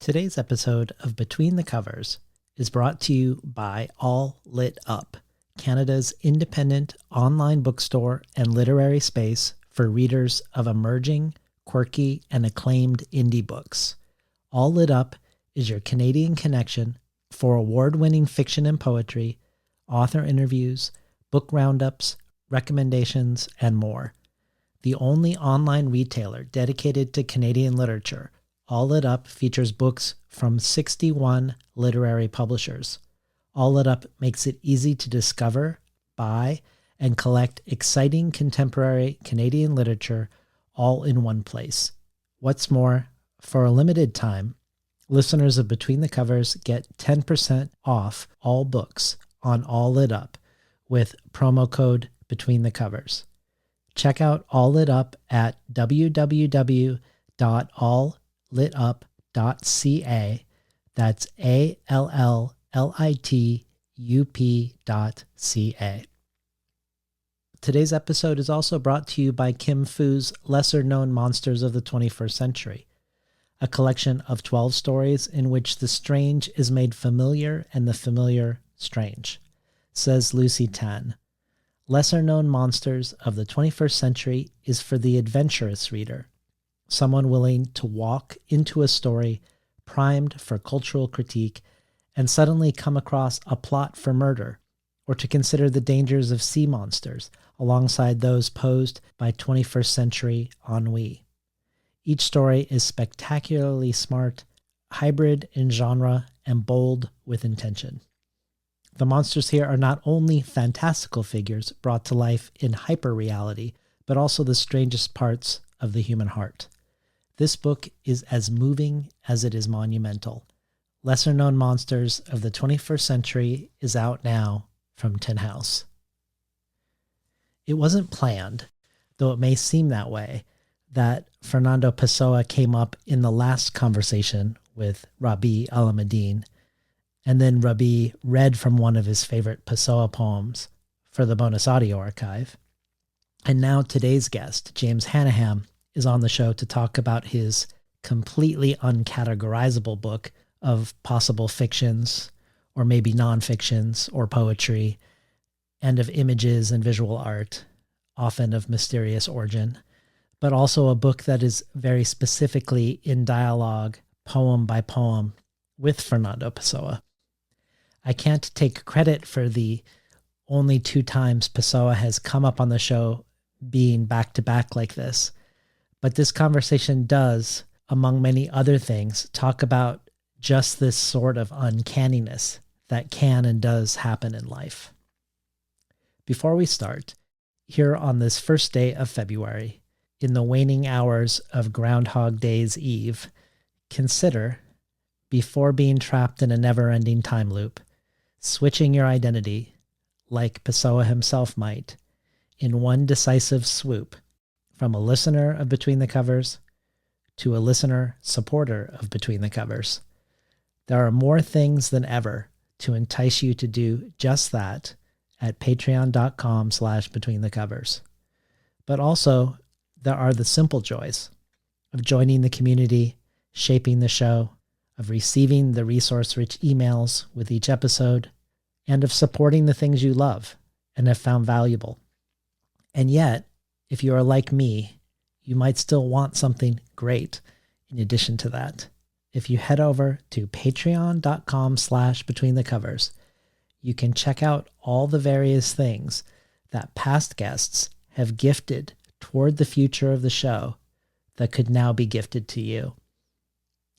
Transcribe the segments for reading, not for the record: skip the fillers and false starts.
Today's episode of Between the Covers is brought to you by All Lit Up, Canada's independent online bookstore and literary space for readers of emerging, quirky, and acclaimed indie books. All Lit Up is your Canadian connection for award-winning fiction and poetry, author interviews, book roundups, recommendations, and more. The only online retailer dedicated to Canadian literature, All Lit Up features books from 61 literary publishers. All Lit Up makes it easy to discover, buy, and collect exciting contemporary Canadian literature all in one place. What's more, for a limited time, listeners of Between the Covers get 10% off all books on All Lit Up with promo code Between the Covers. Check out All Lit Up at www.alllitup.ca. That's ALLLITUP.ca. Today's episode is also brought to you by Kim Fu's Lesser-Known Monsters of the 21st Century, a collection of 12 stories in which the strange is made familiar and the familiar strange. Says Lucy Tan, Lesser-Known Monsters of the 21st Century is for the adventurous reader, someone willing to walk into a story primed for cultural critique and suddenly come across a plot for murder, or to consider the dangers of sea monsters alongside those posed by 21st century ennui. Each story is spectacularly smart, hybrid in genre, and bold with intention. The monsters here are not only fantastical figures brought to life in hyper-reality, but also the strangest parts of the human heart. This book is as moving as it is monumental. Lesser-Known Monsters of the 21st Century is out now from Tin House. It wasn't planned, though it may seem that way, that Fernando Pessoa came up in the last conversation with Rabi Alameddine, and then Rabi read from one of his favorite Pessoa poems for the bonus audio archive. And now today's guest, James Hannaham, is on the show to talk about his completely uncategorizable book of possible fictions, or maybe nonfictions, or poetry, and of images and visual art, often of mysterious origin, but also a book that is very specifically in dialogue, poem by poem, with Fernando Pessoa. I can't take credit for the only 2 times Pessoa has come up on the show being back-to-back like this, but this conversation does, among many other things, talk about just this sort of uncanniness that can and does happen in life. Before we start, here on this first day of February, in the waning hours of Groundhog Day's Eve, consider, before being trapped in a never-ending time loop, switching your identity, like Pessoa himself might, in one decisive swoop, from a listener of Between the Covers to a listener supporter of Between the Covers. There are more things than ever to entice you to do just that at patreon.com/betweenthecovers. But also, there are the simple joys of joining the community, shaping the show, of receiving the resource-rich emails with each episode, and of supporting the things you love and have found valuable. And yet, if you are like me, you might still want something great in addition to that. If you head over to patreon.com/betweenthecovers, you can check out all the various things that past guests have gifted toward the future of the show that could now be gifted to you.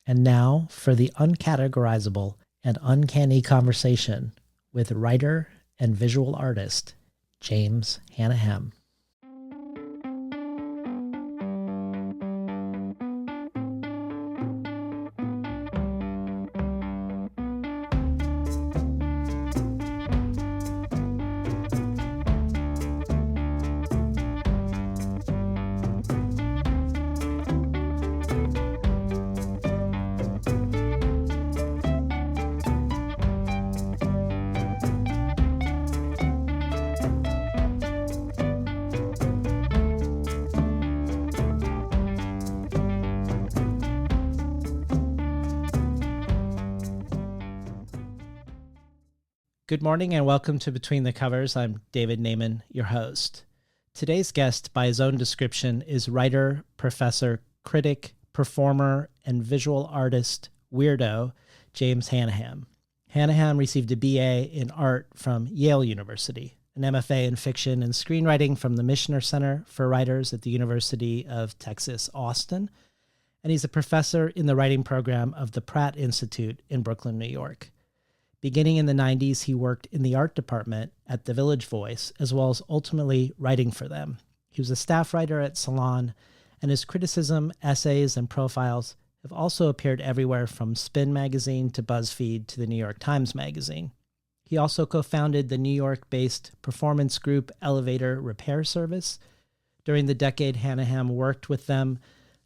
And now for the uncategorizable and uncanny conversation with writer and visual artist, James Hannaham. Good morning and welcome to Between the Covers. I'm David Naiman, your host. Today's guest, by his own description, is writer, professor, critic, performer, and visual artist weirdo James Hannaham. Hannaham received a BA in art from Yale University, an MFA in fiction and screenwriting from the Michener Center for Writers at the University of Texas, Austin, and he's a professor in the writing program of the Pratt Institute in Brooklyn, New York. Beginning in the 90s, he worked in the art department at the Village Voice, as well as ultimately writing for them. He was a staff writer at Salon, and his criticism, essays, and profiles have also appeared everywhere from Spin magazine to BuzzFeed to the New York Times magazine. He also co-founded the New York-based performance group Elevator Repair Service. During the decade Hannaham worked with them,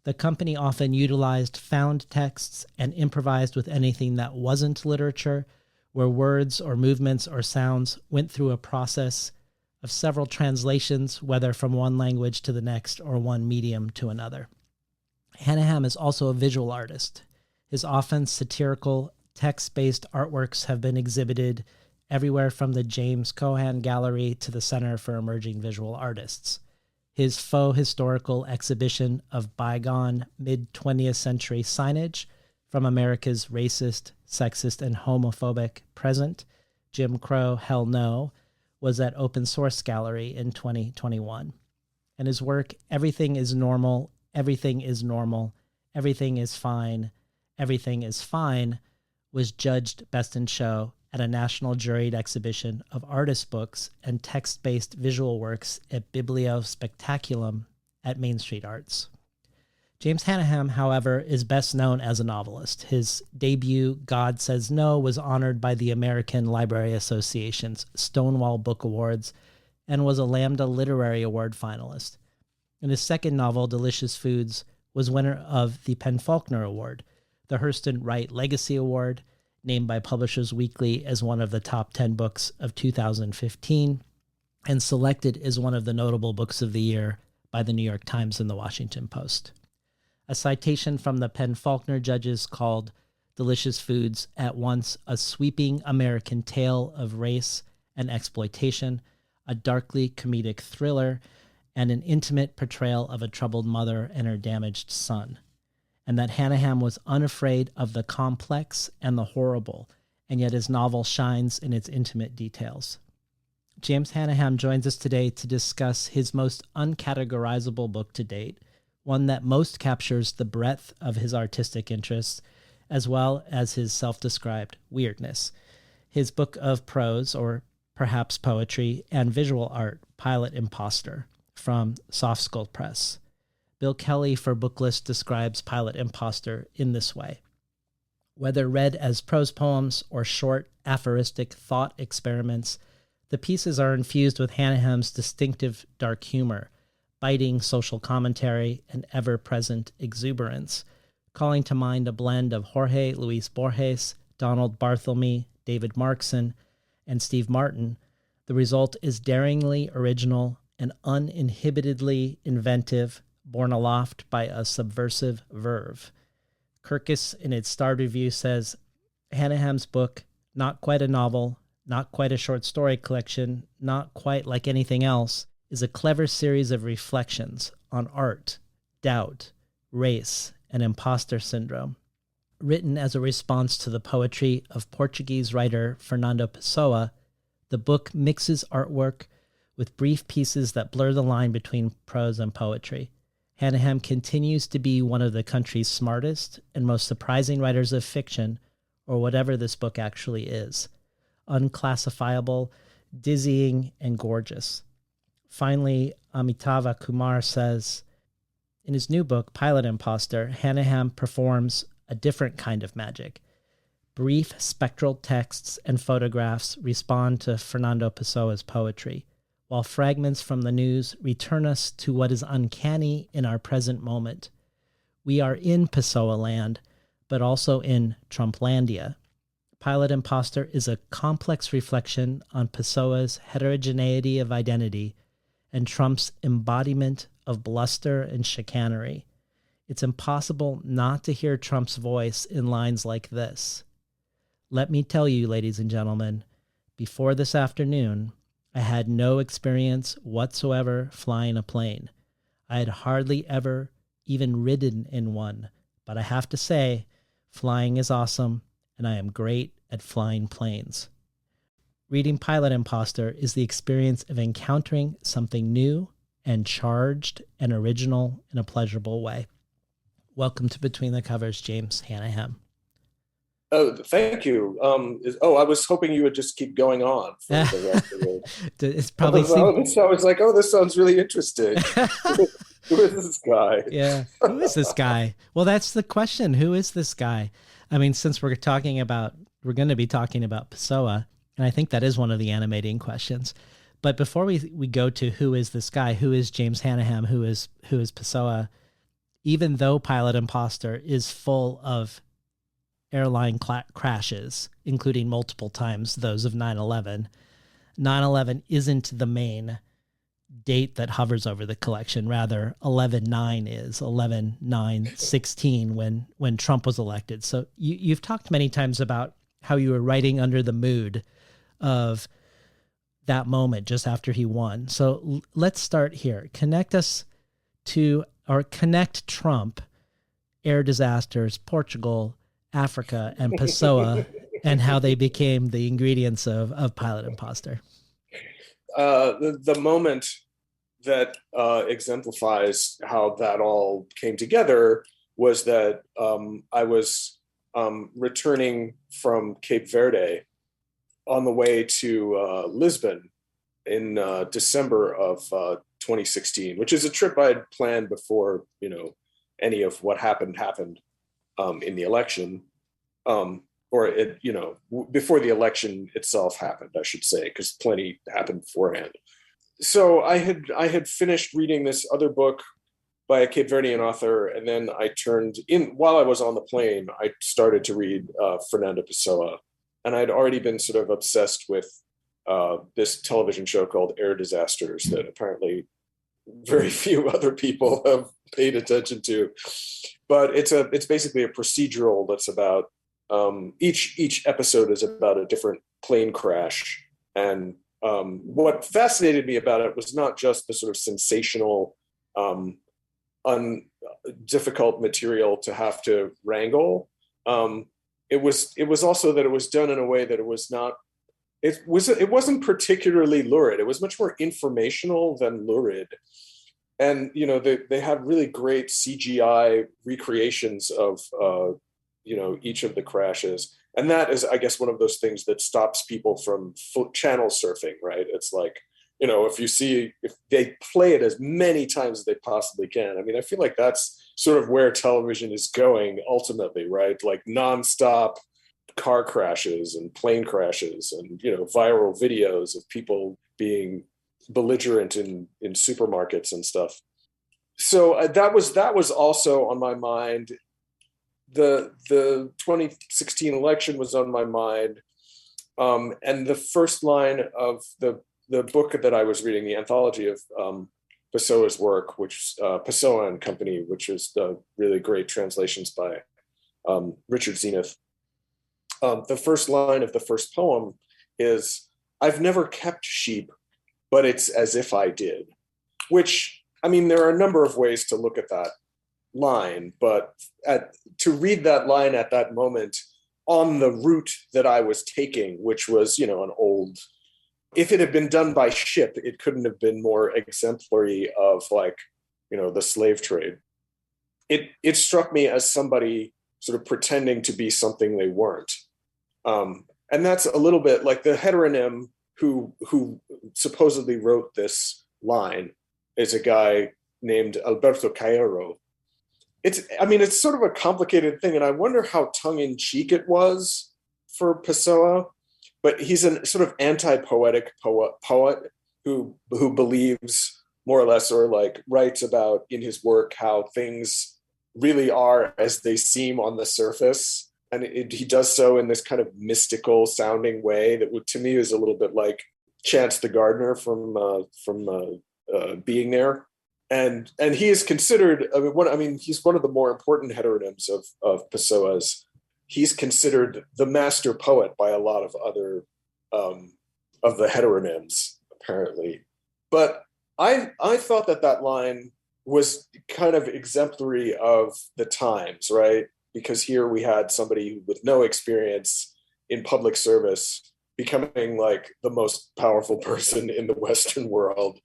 the company often utilized found texts and improvised with anything that wasn't literature, where words or movements or sounds went through a process of several translations, whether from one language to the next or one medium to another. Hannaham is also a visual artist. His often satirical, text-based artworks have been exhibited everywhere from the James Hannaham Gallery to the Center for Emerging Visual Artists. His faux historical exhibition of bygone mid-20th century signage from America's racist, sexist, and homophobic present, Jim Crow, Hell No, was at Open Source Gallery in 2021. And his work, Everything is Normal, Everything is Normal, Everything is Fine, Everything is Fine, was judged Best in Show at a national juried exhibition of artist books and text-based visual works at Bibliospectaculum at Main Street Arts. James Hannaham, however, is best known as a novelist. His debut, God Says No, was honored by the American Library Association's Stonewall Book Awards and was a Lambda Literary Award finalist. And his second novel, Delicious Foods, was winner of the PEN/Faulkner Award, the Hurston Wright Legacy Award, named by Publishers Weekly as one of the top 10 books of 2015, and selected as one of the notable books of the year by the New York Times and the Washington Post. A citation from the PEN/Faulkner judges called Delicious Foods at once a sweeping American tale of race and exploitation, a darkly comedic thriller, and an intimate portrayal of a troubled mother and her damaged son, and that Hannaham was unafraid of the complex and the horrible, and yet his novel shines in its intimate details. James Hannaham joins us today to discuss his most uncategorizable book to date, one that most captures the breadth of his artistic interests, as well as his self-described weirdness. His book of prose, or perhaps poetry, and visual art, Pilot Impostor, from Soft Skull Press. Bill Kelly for Booklist describes Pilot Impostor in this way. Whether read as prose poems or short, aphoristic thought experiments, the pieces are infused with Hannaham's distinctive dark humor, biting social commentary, and ever-present exuberance, calling to mind a blend of Jorge Luis Borges, Donald Barthelme, David Markson, and Steve Martin. The result is daringly original and uninhibitedly inventive, borne aloft by a subversive verve. Kirkus, in its starred review, says, Hannaham's book, not quite a novel, not quite a short story collection, not quite like anything else, is a clever series of reflections on art, doubt, race, and imposter syndrome. Written as a response to the poetry of Portuguese writer Fernando Pessoa, the book mixes artwork with brief pieces that blur the line between prose and poetry. Hannaham continues to be one of the country's smartest and most surprising writers of fiction, or whatever this book actually is. Unclassifiable, dizzying, and gorgeous. Finally, Amitava Kumar says, in his new book, Pilot Impostor, Hannaham performs a different kind of magic. Brief spectral texts and photographs respond to Fernando Pessoa's poetry, while fragments from the news return us to what is uncanny in our present moment. We are in Pessoa land, but also in Trumplandia. Pilot Impostor is a complex reflection on Pessoa's heterogeneity of identity and Trump's embodiment of bluster and chicanery. It's impossible not to hear Trump's voice in lines like this. Let me tell you, ladies and gentlemen, Before this afternoon, I had no experience whatsoever flying a plane. I had hardly ever even ridden in one, but I have to say, flying is awesome, and I am great at flying planes. Reading Pilot Impostor is the experience of encountering something new and charged and original in a pleasurable way. Welcome to Between the Covers, James Hannaham. Oh, thank you. I was hoping you would just keep going on for the rest of it. It's probably I was like, oh, this sounds really interesting. Who is this guy? Yeah. Who is this guy? Well, that's the question. Who is this guy? I mean, since we're going to be talking about Pessoa, and I think that is one of the animating questions. But before we go to who is this guy, who is James Hannaham, who is Pessoa, even though Pilot Impostor is full of airline crashes, including multiple times those of 9/11, 9/11 isn't the main date that hovers over the collection. Rather, 11/9 is 11/9/16 when Trump was elected. So you've talked many times about how you were writing under the mood of that moment just after he won. So let's start here. Connect Trump, air disasters, Portugal, Africa, and Pessoa, and how they became the ingredients of Pilot Impostor. The moment that exemplifies how that all came together was that I was returning from Cape Verde on the way to Lisbon in December of 2016, which is a trip I had planned before, any of what happened in the election, before the election itself happened, I should say, because plenty happened beforehand. So I had finished reading this other book by a Cape Verdean author, and then while I was on the plane, I started to read Fernando Pessoa, and I'd already been sort of obsessed with this television show called Air Disasters that apparently very few other people have paid attention to. But it's basically a procedural that's about each episode is about a different plane crash. And what fascinated me about it was not just the sort of sensational, difficult material to have to wrangle. It was also that it was done in a way that it wasn't particularly lurid. It was much more informational than lurid. And, they had really great CGI recreations of, each of the crashes. And that is, I guess, one of those things that stops people from channel surfing, right? It's like, if they play it as many times as they possibly can. I mean, I feel like that's sort of where television is going ultimately, right? Like nonstop car crashes and plane crashes and, viral videos of people being belligerent in supermarkets and stuff. So that was also on my mind. The 2016 election was on my mind. And the first line of the book that I was reading, the anthology of Pessoa's work, which Pessoa and Company, which is the really great translations by Richard Zenith. The first line of the first poem is, "I've never kept sheep, but it's as if I did," which, I mean, there are a number of ways to look at that line, but to read that line at that moment on the route that I was taking, which was, an old, if it had been done by ship, it couldn't have been more exemplary of the slave trade. It struck me as somebody sort of pretending to be something they weren't. And that's a little bit like the heteronym who supposedly wrote this line is a guy named Alberto Cairo. It's sort of a complicated thing, and I wonder how tongue-in-cheek it was for Pessoa, but he's a sort of anti-poetic poet who believes more or less, or writes about in his work how things really are as they seem on the surface. And he does so in this kind of mystical sounding way that to me is a little bit like Chance the Gardener from Being There. And he is considered, he's one of the more important heteronyms of Pessoa's. He's considered the master poet by a lot of other of the heteronyms, apparently. But I thought that line was kind of exemplary of the times, right? Because here we had somebody with no experience in public service becoming like the most powerful person in the Western world,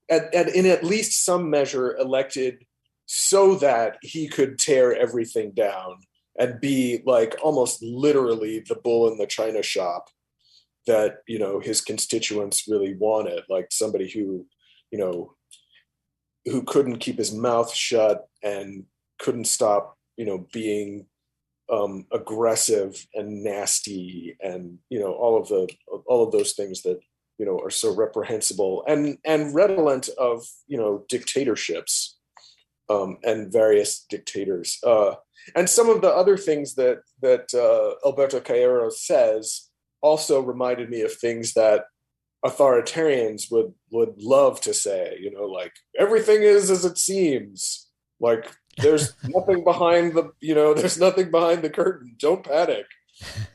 and in at least some measure elected so that he could tear everything down and be like almost literally the bull in the china shop that, you know, his constituents really wanted, like somebody who, you know, who couldn't keep his mouth shut and couldn't stop, you know, being aggressive and nasty, and, you know, all of those things that, you know, are so reprehensible and redolent of, you know, dictatorships, and various dictators. And some of the other things that Alberto Caero says also reminded me of things that authoritarians would love to say, you know, like everything is as it seems, like there's nothing behind the, you know, there's nothing behind the curtain, don't panic,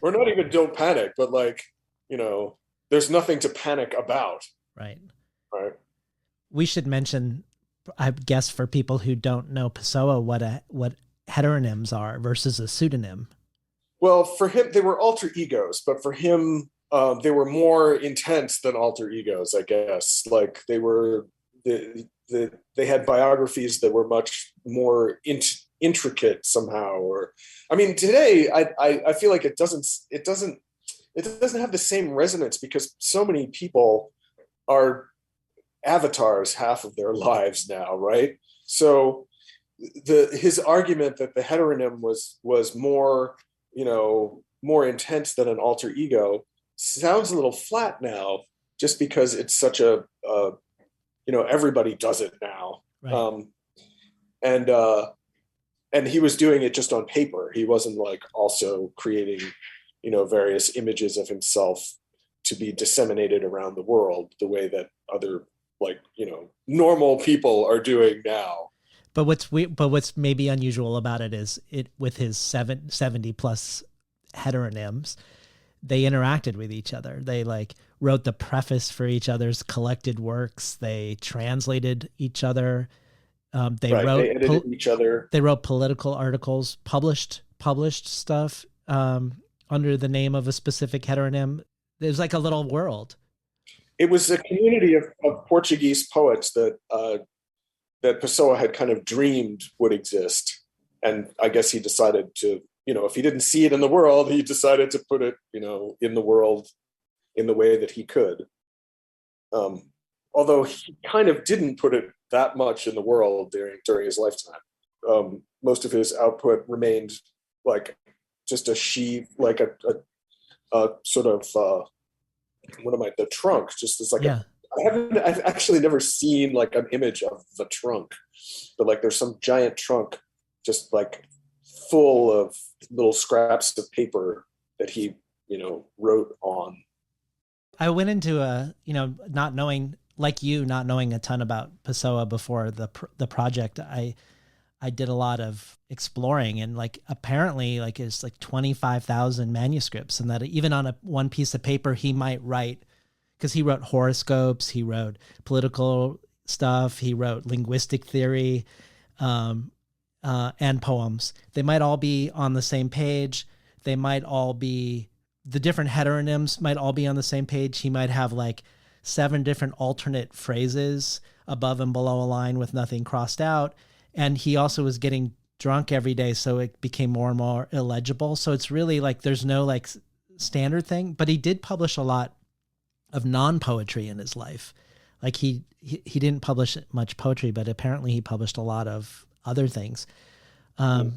or not even don't panic, but like, you know, there's nothing to panic about. Right. Right. We should mention, I guess, for people who don't know Pessoa, what heteronyms are versus a pseudonym. Well, for him, they were alter egos, but for him, they were more intense than alter egos, I guess. Like they were, they had biographies that were much more intricate somehow. Or, I mean, today I feel like it doesn't have the same resonance because so many people are avatars half of their lives now, right? So his argument that the heteronym was more, you know, more intense than an alter ego sounds a little flat now, just because it's such a you know, everybody does it now. Right. And he was doing it just on paper. He wasn't like also creating, you know, various images of himself to be disseminated around the world the way that other, like, you know, normal people are doing now. But what's maybe unusual about it is it, with his 70 plus heteronyms, they interacted with each other. They like wrote the preface for each other's collected works. They translated each other. They edited each other. They wrote political articles, published stuff under the name of a specific heteronym. There's like a little world. It was a community of Portuguese poets that Pessoa had kind of dreamed would exist. And I guess he decided to, you know, if he didn't see it in the world, he decided to put it, you know, in the world in the way that he could. Although he kind of didn't put it that much in the world during his lifetime. Most of his output remained like just a sheaf, like a sort of, the trunk, just as like I've actually never seen like an image of the trunk, but like there's some giant trunk just like full of little scraps of paper that he, you know, wrote on. I went into not knowing a ton about Pessoa before the project. I did a lot of exploring, and like apparently like it's like 25,000 manuscripts, and that even on one piece of paper he might write, because he wrote horoscopes, he wrote political stuff, he wrote linguistic theory, and poems. They might all be on the same page. They might all be, the different heteronyms might all be on the same page. He might have like 7 different alternate phrases above and below a line with nothing crossed out. And he also was getting drunk every day, so it became more and more illegible. So it's really like there's no like standard thing, but he did publish a lot of non-poetry in his life. Like he didn't publish much poetry, but apparently he published a lot of other things. But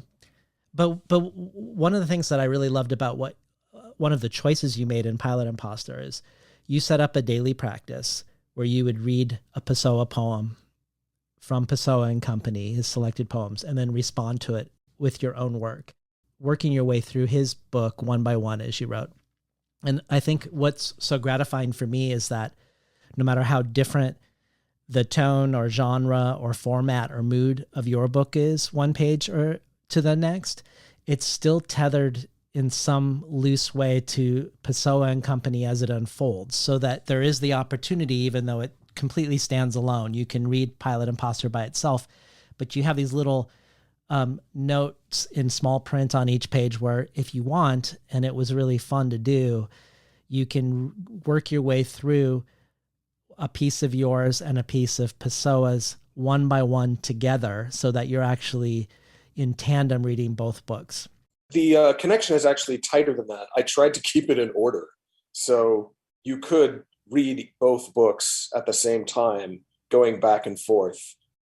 one of the things that I really loved about one of the choices you made in Pilot Impostor is you set up a daily practice where you would read a Pessoa poem from Pessoa and Company, his selected poems, and then respond to it with your own work, working your way through his book one by one as you wrote. And I think what's so gratifying for me is that no matter how different the tone or genre or format or mood of your book is one page or to the next, it's still tethered in some loose way to Pessoa and company as it unfolds, so that there is the opportunity, even though it completely stands alone. You can read Pilot Impostor by itself, but you have these little notes in small print on each page where, if you want, and it was really fun to do, you can work your way through a piece of yours and a piece of Pessoa's one by one together, so that you're actually in tandem reading both books. The connection is actually tighter than that. I tried to keep it in order. So you could read both books at the same time, going back and forth.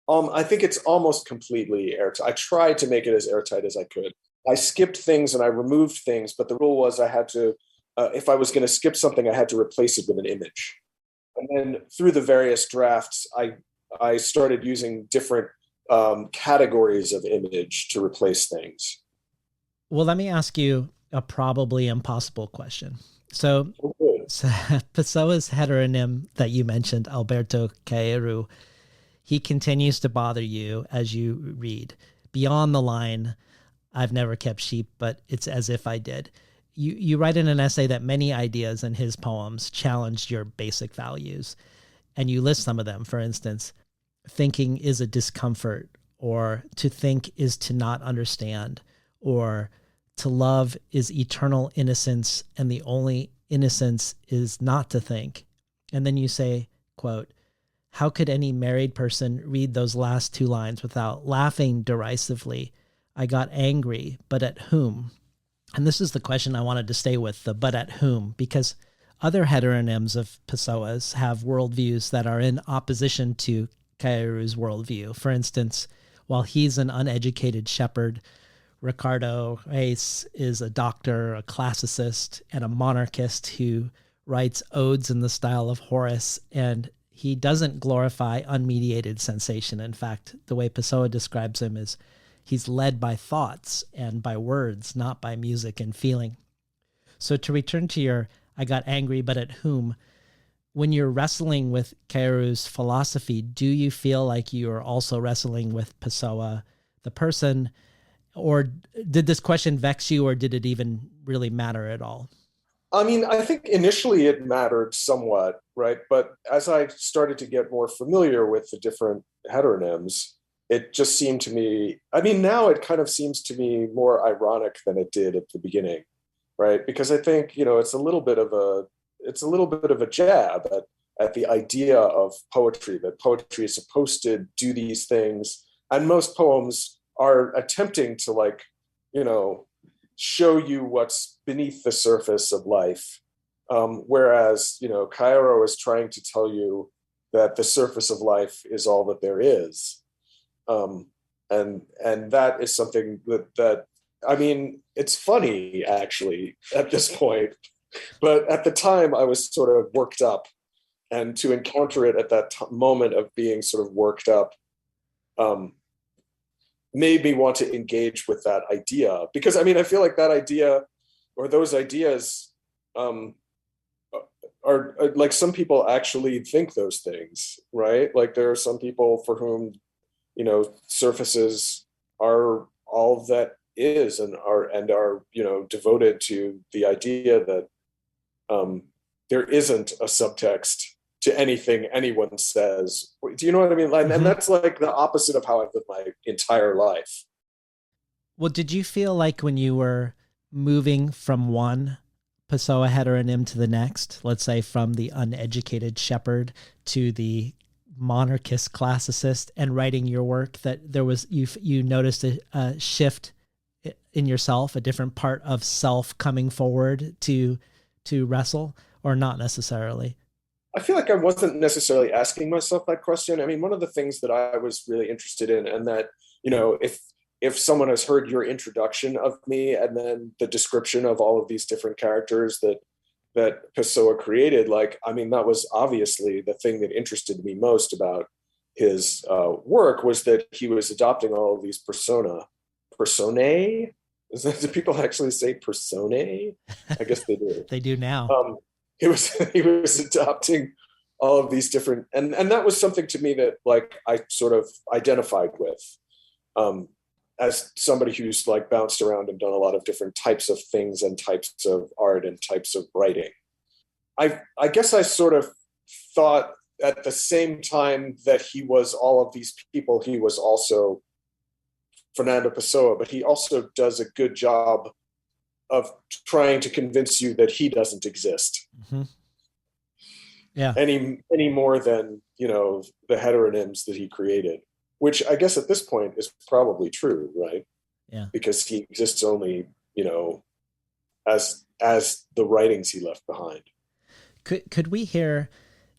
I think it's almost completely airtight. I tried to make it as airtight as I could. I skipped things and I removed things, but the rule was I had to, if I was going to skip something, I had to replace it with an image. And then through the various drafts, I started using different categories of image to replace things. Well, let me ask you a probably impossible question. So Pessoa's heteronym that you mentioned, Alberto Caeiro, he continues to bother you as you read. Beyond the line, I've never kept sheep, but it's as if I did. You write in an essay that many ideas in his poems challenged your basic values, and you list some of them. For instance, thinking is a discomfort, or to think is to not understand, or to love is eternal innocence, and the only innocence is not to think. And then you say, quote, "How could any married person read those last two lines without laughing derisively? I got angry, but at whom?" And this is the question I wanted to stay with, the "but at whom," because other heteronyms of Pessoa's have worldviews that are in opposition to Caeiro's worldview. For instance, while he's an uneducated shepherd, Ricardo Reis is a doctor, a classicist, and a monarchist who writes odes in the style of Horace, and he doesn't glorify unmediated sensation. In fact, the way Pessoa describes him is he's led by thoughts and by words, not by music and feeling. So to return to your "I got angry, but at whom," when you're wrestling with Caeiro's philosophy, do you feel like you are also wrestling with Pessoa, the person? Or did this question vex you, or did it even really matter at all? I mean, I think initially it mattered somewhat, right? But as I started to get more familiar with the different heteronyms, it just seemed to me, I mean, now it kind of seems to me more ironic than it did at the beginning, right? Because I think, it's a little bit of a jab at the idea of poetry, that poetry is supposed to do these things. And most poems are attempting to show you what's beneath the surface of life. Whereas, Cairo is trying to tell you that the surface of life is all that there is. And that is something that I mean, it's funny actually at this point, but at the time I was sort of worked up, and to encounter it at that moment of being sort of worked up, made me want to engage with that idea, because I mean, I feel like that idea, or those ideas, are like, some people actually think those things, right? Like there are some people for whom, surfaces are all that is, and are devoted to the idea that there isn't a subtext to anything anyone says. Do you know what I mean? And that's like the opposite of how I've lived my entire life. Well, did you feel like when you were moving from one Pessoa heteronym to the next, let's say from the uneducated shepherd to the monarchist classicist, and writing your work, that there was, you noticed a shift in yourself, a different part of self coming forward to wrestle, or not necessarily? I feel like I wasn't necessarily asking myself that question. I mean, one of the things that I was really interested in, and that, if someone has heard your introduction of me and then the description of all of these different characters that Pessoa created, I mean, that was obviously the thing that interested me most about his work, was that he was adopting all of these personae. Do people actually say personae? I guess they do. They do now. He was adopting all of these different, and that was something to me that I sort of identified with. as somebody who's like bounced around and done a lot of different types of things and types of art and types of writing, I guess I sort of thought at the same time that he was all of these people, he was also Fernando Pessoa, but he also does a good job of trying to convince you that he doesn't exist. Mm-hmm. Yeah. Any more than, you know, the heteronyms that he created, which I guess at this point is probably true, right? Yeah. Because he exists only, you know, as the writings he left behind. Could we hear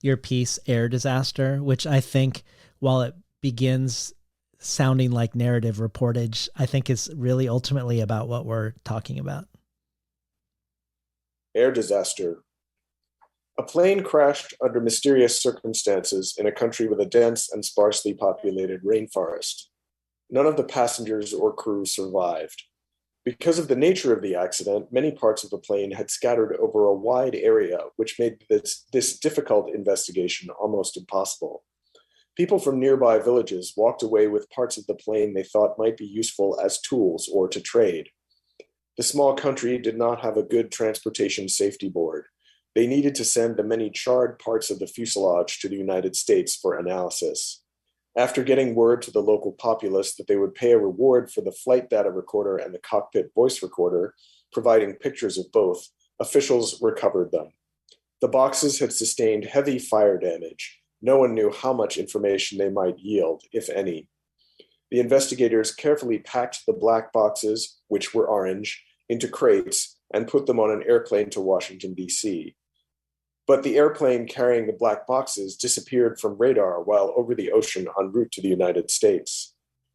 your piece, Air Disaster, which I think, while it begins sounding like narrative reportage, I think is really ultimately about what we're talking about. Air disaster. A plane crashed under mysterious circumstances in a country with a dense and sparsely populated rainforest. None of the passengers or crew survived. Because of the nature of the accident, many parts of the plane had scattered over a wide area, which made this difficult investigation almost impossible. People from nearby villages walked away with parts of the plane they thought might be useful as tools or to trade. The small country did not have a good transportation safety board. They needed to send the many charred parts of the fuselage to the United States for analysis. After getting word to the local populace that they would pay a reward for the flight data recorder and the cockpit voice recorder, providing pictures of both, officials recovered them. The boxes had sustained heavy fire damage. No one knew how much information they might yield, if any. The investigators carefully packed the black boxes, which were orange, into crates and put them on an airplane to Washington, D.C. But the airplane carrying the black boxes disappeared from radar while over the ocean en route to the United States.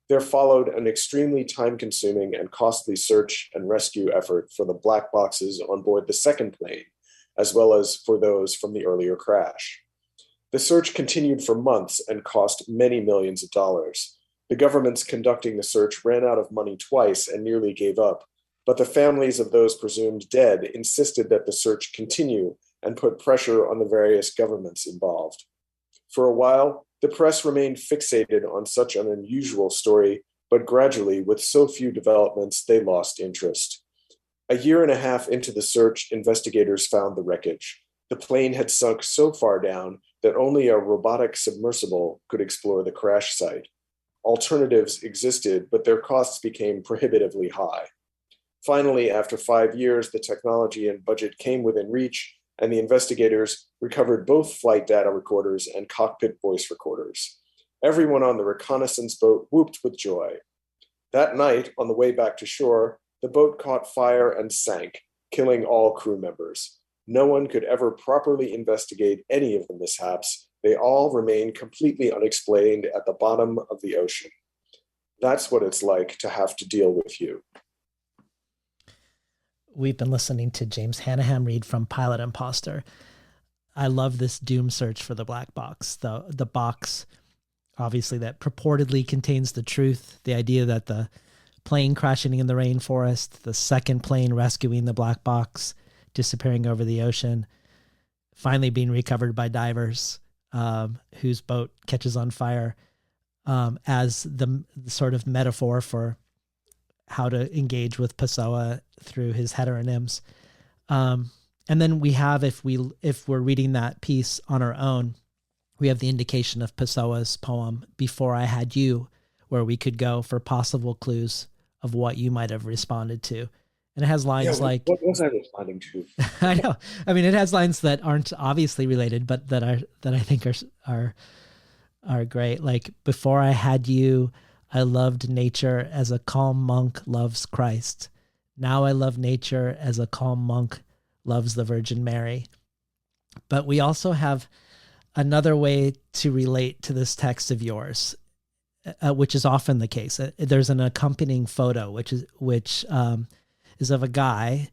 There followed an extremely time-consuming and costly search and rescue effort for the black boxes on board the second plane, as well as for those from the earlier crash. The search continued for months and cost many millions of dollars. The governments conducting the search ran out of money twice and nearly gave up, but the families of those presumed dead insisted that the search continue and put pressure on the various governments involved. For a while, the press remained fixated on such an unusual story, but gradually, with so few developments, they lost interest. A year and a half into the search, investigators found the wreckage. The plane had sunk so far down that only a robotic submersible could explore the crash site. Alternatives existed, but their costs became prohibitively high. Finally, after 5 years, the technology and budget came within reach, and the investigators recovered both flight data recorders and cockpit voice recorders. Everyone on the reconnaissance boat whooped with joy. That night, on the way back to shore, the boat caught fire and sank, killing all crew members. No one could ever properly investigate any of the mishaps. They all remain completely unexplained at the bottom of the ocean. That's what it's like to have to deal with you. We've been listening to James Hannaham read from Pilot Impostor. I love this doom search for the black box. The box, obviously, that purportedly contains the truth, the idea that the plane crashing in the rainforest, the second plane rescuing the black box, disappearing over the ocean, finally being recovered by divers, whose boat catches on fire, as the sort of metaphor for how to engage with Pessoa through his heteronyms. And then we have, if we're reading that piece on our own, we have the indication of Pessoa's poem, Before I Had You, where we could go for possible clues of what you might have responded to. And it has lines like... What was I responding to? I know. I mean, it has lines that aren't obviously related, but that I think are great. Like, before I had you, I loved nature as a calm monk loves Christ. Now I love nature as a calm monk loves the Virgin Mary. But we also have another way to relate to this text of yours, which is often the case. There's an accompanying photo, which is of a guy,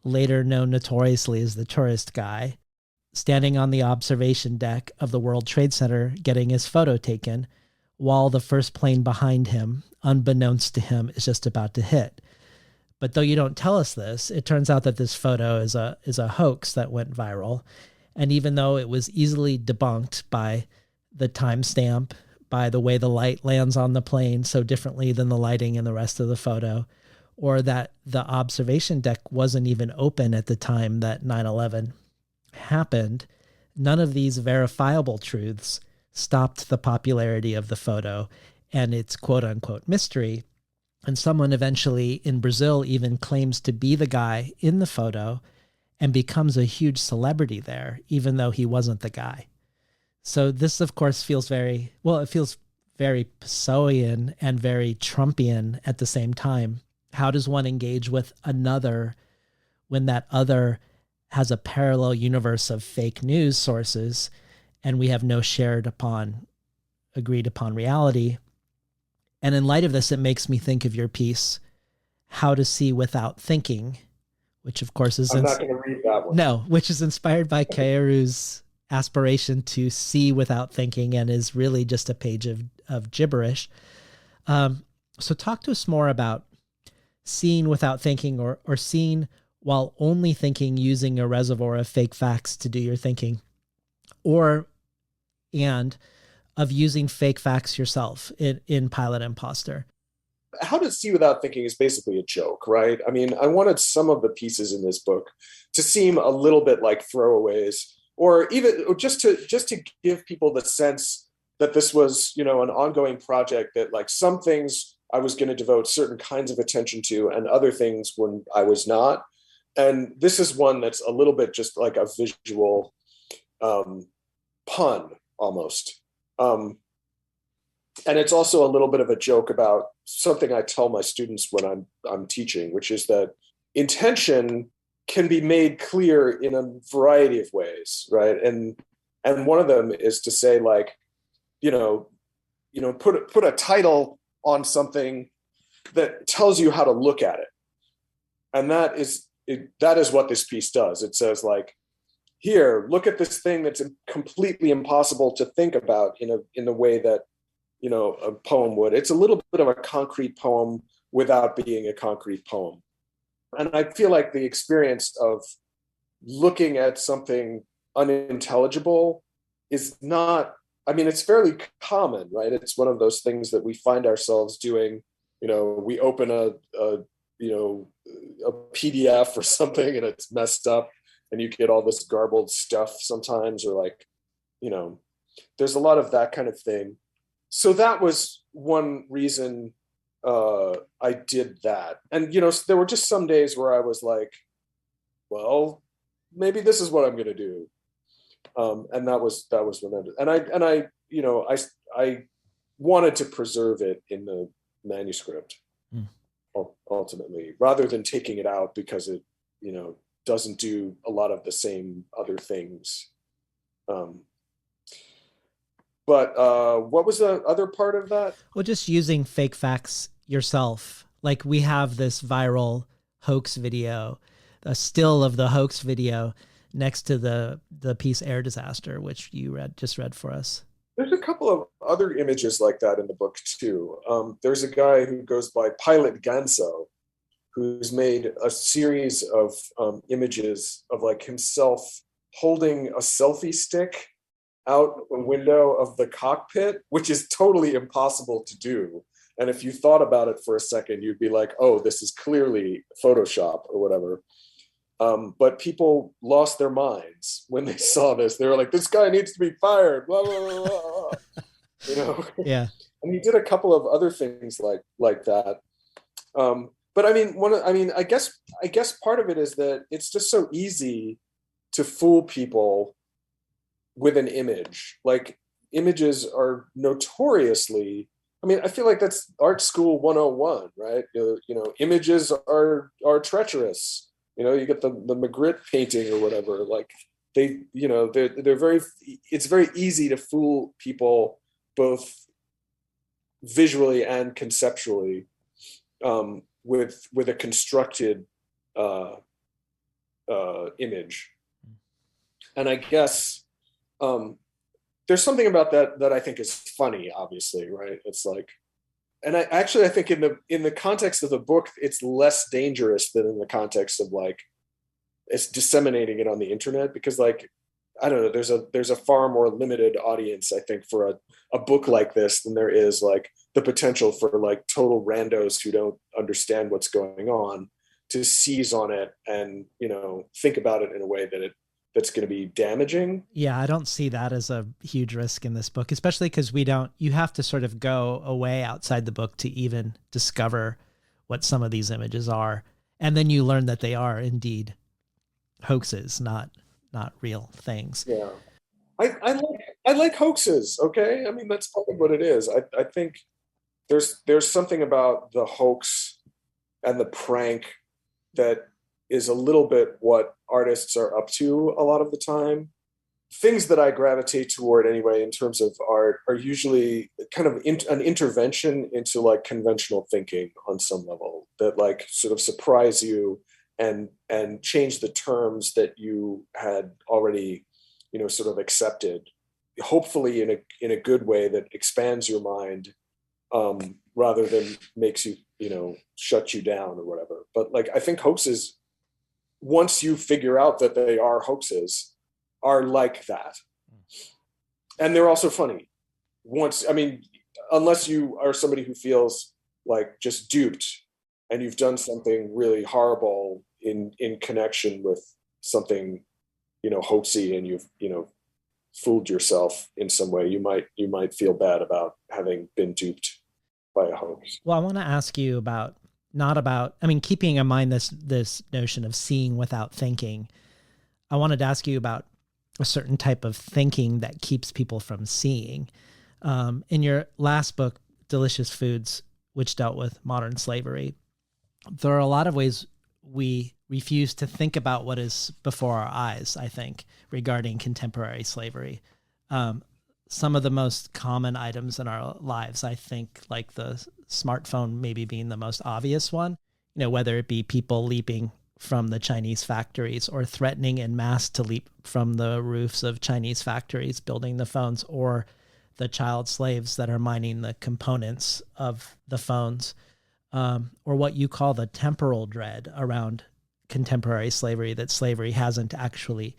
later known notoriously as the tourist guy, standing on the observation deck of the World Trade Center getting his photo taken, while the first plane behind him, unbeknownst to him, is just about to hit. But though you don't tell us this, it turns out that this photo is a hoax that went viral. And even though it was easily debunked by the timestamp, by the way the light lands on the plane so differently than the lighting in the rest of the photo, or that the observation deck wasn't even open at the time that 9/11 happened. None of these verifiable truths stopped the popularity of the photo and its quote unquote mystery. And someone eventually in Brazil even claims to be the guy in the photo and becomes a huge celebrity there, even though he wasn't the guy. So this, of course, feels very Pessoian and very Trumpian at the same time. How does one engage with another when that other has a parallel universe of fake news sources and we have no agreed upon reality? And in light of this, it makes me think of your piece, How to See Without Thinking, which of course is... I'm not going to read that one. No, which is inspired by Keiru's aspiration to see without thinking and is really just a page of gibberish. So talk to us more about seeing without thinking, or seeing while only thinking, using a reservoir of fake facts to do your thinking, and of using fake facts yourself in Pilot Impostor. How to See Without Thinking is basically a joke, right? I mean, I wanted some of the pieces in this book to seem a little bit like throwaways, or even just to give people the sense that this was, an ongoing project, that like some things I was going to devote certain kinds of attention to and other things when I was not. And this is one that's a little bit just like a visual pun almost. And it's also a little bit of a joke about something I tell my students when I'm teaching, which is that intention can be made clear in a variety of ways, right? And one of them is to say, like, put a title on something that tells you how to look at it, and that is what this piece does. It says, like, here, look at this thing that's completely impossible to think about in the way that a poem would. It's a little bit of a concrete poem without being a concrete poem. And I feel like the experience of looking at something unintelligible is not, it's fairly common, right? It's one of those things that we find ourselves doing. We open a PDF or something and it's messed up and you get all this garbled stuff sometimes, or like, there's a lot of that kind of thing. So that was one reason I did that. And, there were just some days where I was like, well, maybe this is what I'm going to do. And that was when I did. And I wanted to preserve it in the manuscript ultimately, rather than taking it out because it, doesn't do a lot of the same other things. But what was the other part of that? Well, just using fake facts yourself. Like, we have this viral hoax video, a still of the hoax video next to the piece Air Disaster, which you just read for us. There's a couple of other images like that in the book too. There's a guy who goes by Pilot Ganso, who's made a series of images of like himself holding a selfie stick out a window of the cockpit, which is totally impossible to do. And if you thought about it for a second, you'd be like, oh, this is clearly Photoshop or whatever. But people lost their minds when they saw this. They were like, this guy needs to be fired, blah, blah, blah, blah. Yeah. And he did a couple of other things like that. But I guess part of it is that it's just so easy to fool people with an image. Like, images are notoriously, I feel like that's art school 101, right? Images are treacherous. You get the Magritte painting or whatever, like they're very, it's very easy to fool people both visually and conceptually with a constructed image. And I guess there's something about that I think is funny, obviously, right? It's like, and I think in the context of the book, it's less dangerous than in the context of like, it's disseminating it on the internet, because like, I don't know, there's a far more limited audience, I think, for a book like this than there is like the potential for like total randos who don't understand what's going on to seize on it and, you know, think about it in a way that's going to be damaging. Yeah, I don't see that as a huge risk in this book, especially because you have to sort of go away outside the book to even discover what some of these images are. And then you learn that they are indeed hoaxes, not real things. Yeah. I like hoaxes. Okay. I mean, that's probably what it is. I think there's something about the hoax and the prank that is a little bit what artists are up to a lot of the time. Things that I gravitate toward anyway in terms of art are usually kind of an intervention into like conventional thinking on some level that like sort of surprise you and change the terms that you had already, you know, sort of accepted, hopefully in a good way that expands your mind, rather than makes you, you know, shut you down or whatever. But like I think hoaxes, once you figure out that they are hoaxes, are like that. And they're also funny. I mean, unless you are somebody who feels like just duped and you've done something really horrible in connection with something, you know, hoaxy, and you've, you know, fooled yourself in some way, you might feel bad about having been duped by a hoax. Well, I want to ask you about, not about, I mean, keeping in mind this notion of seeing without thinking, I wanted to ask you about a certain type of thinking that keeps people from seeing. In your last book, Delicious Foods, which dealt with modern slavery, there are a lot of ways we refuse to think about what is before our eyes, I think, regarding contemporary slavery. Some of the most common items in our lives, I think, like the smartphone maybe being the most obvious one, you know, whether it be people leaping from the Chinese factories or threatening en masse to leap from the roofs of Chinese factories building the phones, or the child slaves that are mining the components of the phones, or what you call the temporal dread around contemporary slavery, that slavery hasn't actually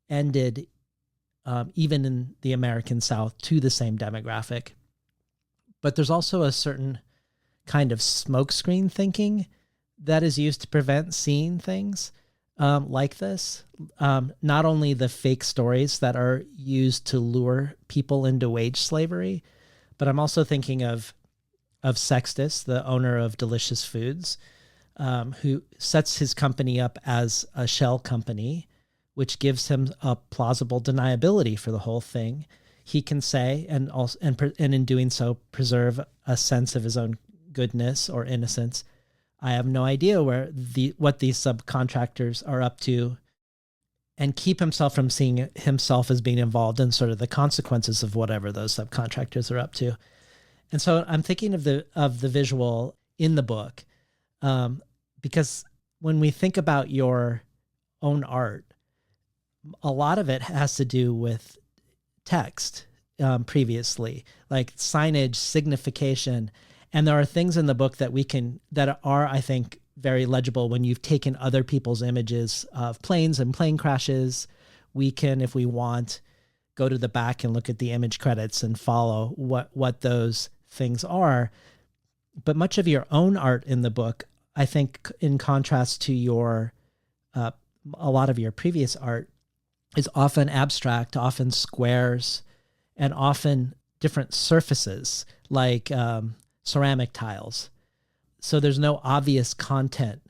ended, even in the American South, to the same demographic. But there's also a certain kind of smokescreen thinking that is used to prevent seeing things like this. Not only the fake stories that are used to lure people into wage slavery, but I'm also thinking of Sextus, the owner of Delicious Foods, who sets his company up as a shell company, which gives him a plausible deniability for the whole thing. He can say, and in doing so, preserve a sense of his own goodness or innocence. I have no idea what these subcontractors are up to, and keep himself from seeing himself as being involved in sort of the consequences of whatever those subcontractors are up to. And so I'm thinking of the visual in the book, because when we think about your own art, a lot of it has to do with text, previously, like signage, signification. And there are things in the book that are, I think, very legible when you've taken other people's images of planes and plane crashes. We can, if we want, go to the back and look at the image credits and follow what those things are. But much of your own art in the book, I think, in contrast to a lot of your previous art, is often abstract, often squares, and often different surfaces, like ceramic tiles. So there's no obvious content,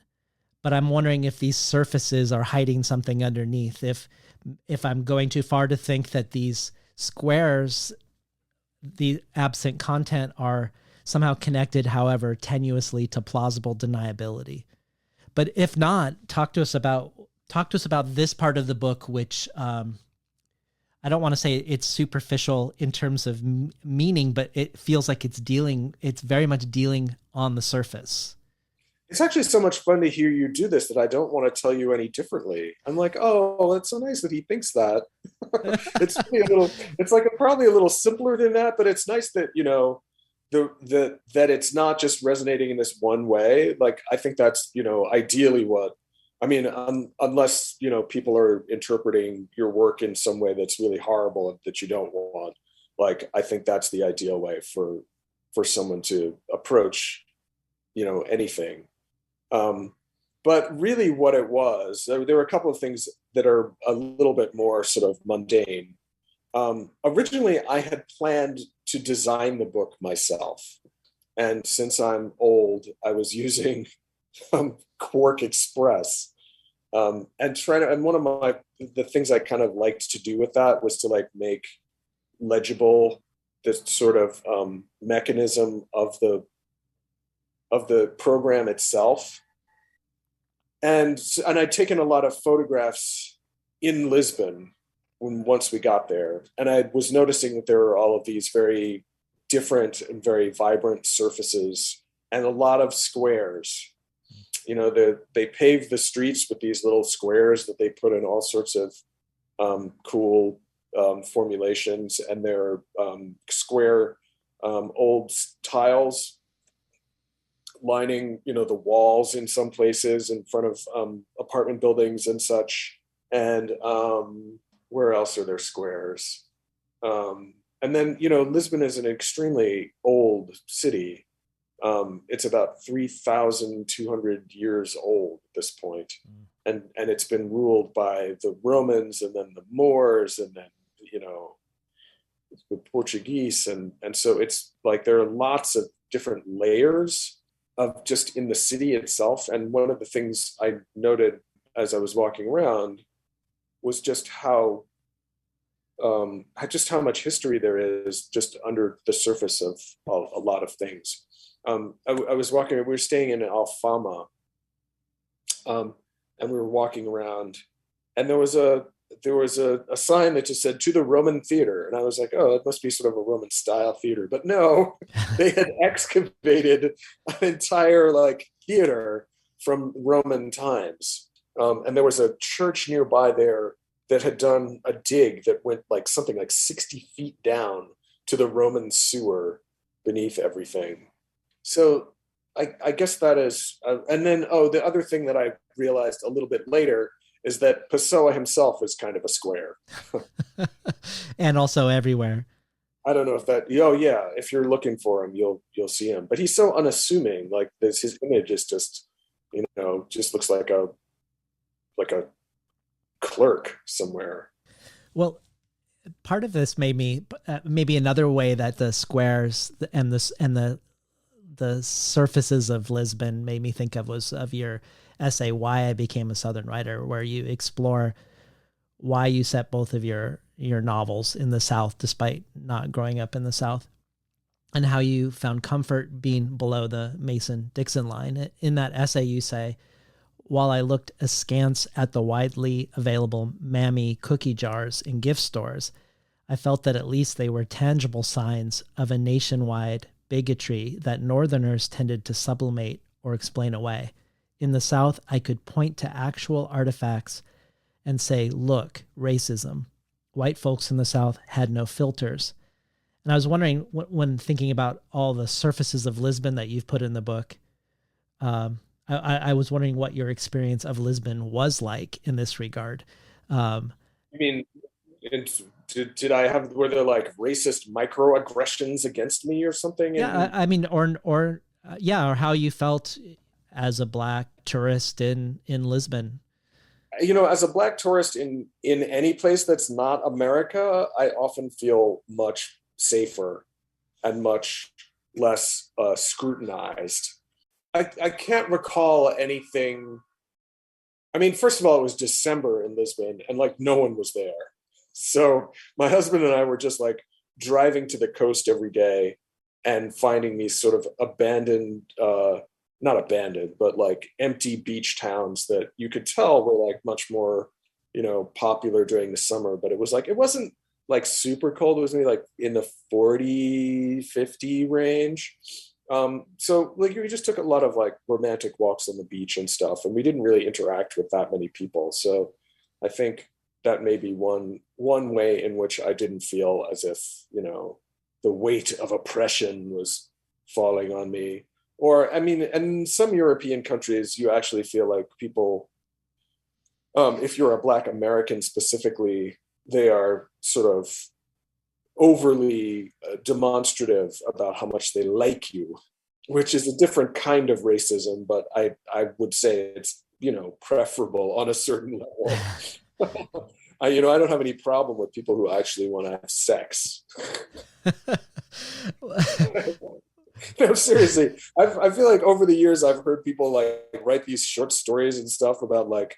but I'm wondering if these surfaces are hiding something underneath. If I'm going too far to think that these squares, the absent content, are somehow connected, however tenuously, to plausible deniability. But if not, talk to us about this part of the book, which I don't want to say it's superficial in terms of meaning, but it feels like it's very much dealing on the surface. It's actually so much fun to hear you do this that I don't want to tell you any differently. I'm like, oh, it's so nice that he thinks that. It's like probably a little simpler than that, but it's nice that, you know, that it's not just resonating in this one way. Like, I think that's, you know, ideally what I mean, unless, people are interpreting your work in some way that's really horrible and that you don't want, like, I think that's the ideal way for someone to approach, anything. But really what it was, there were a couple of things that are a little bit more sort of mundane. Originally, I had planned to design the book myself. And since I'm old, I was using Quark Express. And one of the things I kind of liked to do with that was to like make legible the sort of mechanism of the program itself. And I'd taken a lot of photographs in Lisbon once we got there, and I was noticing that there were all of these very different and very vibrant surfaces and a lot of squares. They paved the streets with these little squares that they put in all sorts of cool formulations, and they're square old tiles lining, the walls in some places in front of apartment buildings and such. And where else are there squares? And then, Lisbon is an extremely old city. It's about 3,200 years old at this point. And it's been ruled by the Romans and then the Moors and then, the Portuguese. And so it's like there are lots of different layers of just in the city itself. And one of the things I noted as I was walking around was just how much history there is just under the surface of a lot of things. I was walking, we were staying in Alfama, and we were walking around, and there was a sign that just said, "To the Roman Theater," and I was like, "Oh, it must be sort of a Roman style theater," but no, they had excavated an entire like theater from Roman times, and there was a church nearby there that had done a dig that went like something like 60 feet down to the Roman sewer beneath everything. So I guess that is, and then, the other thing that I realized a little bit later is that Pessoa himself is kind of a square. And also everywhere. I don't know if that, yeah, if you're looking for him, you'll see him, but he's so unassuming. Like his image is just, just looks like a clerk somewhere. Well, part of this made me maybe another way that the squares and the surfaces of Lisbon made me think of was of your essay, Why I Became a Southern Writer, where you explore why you set both of your novels in the South, despite not growing up in the South, and how you found comfort being below the Mason-Dixon line. In that essay, you say, while I looked askance at the widely available Mammy cookie jars in gift stores, I felt that at least they were tangible signs of a nationwide bigotry that Northerners tended to sublimate or explain away. In the South, I could point to actual artifacts and say, look, racism. White folks in the South had no filters. And I was wondering, when thinking about all the surfaces of Lisbon that you've put in the book, I was wondering what your experience of Lisbon was like in this regard. I mean, did I have, were there like racist microaggressions against me or something? Yeah, I mean, or how you felt as a Black tourist in Lisbon. As a Black tourist in any place that's not America, I often feel much safer and much less scrutinized. I can't recall anything. I mean, first of all, it was December in Lisbon and like no one was there. So my husband and I were just like driving to the coast every day and finding these sort of abandoned, not abandoned, but like empty beach towns that you could tell were like much more, popular during the summer. But it wasn't like super cold. It was maybe like in the 40, 50 range. So like we just took a lot of like romantic walks on the beach and stuff, and we didn't really interact with that many people. So I think that may be one way in which I didn't feel as if, the weight of oppression was falling on me. Or, I mean, in some European countries, you actually feel like people If you're a Black American specifically, they are sort of overly demonstrative about how much they like you, which is a different kind of racism, but I would say it's, preferable on a certain level. I don't have any problem with people who actually want to have sex. No, seriously. I feel like over the years I've heard people like write these short stories and stuff about like,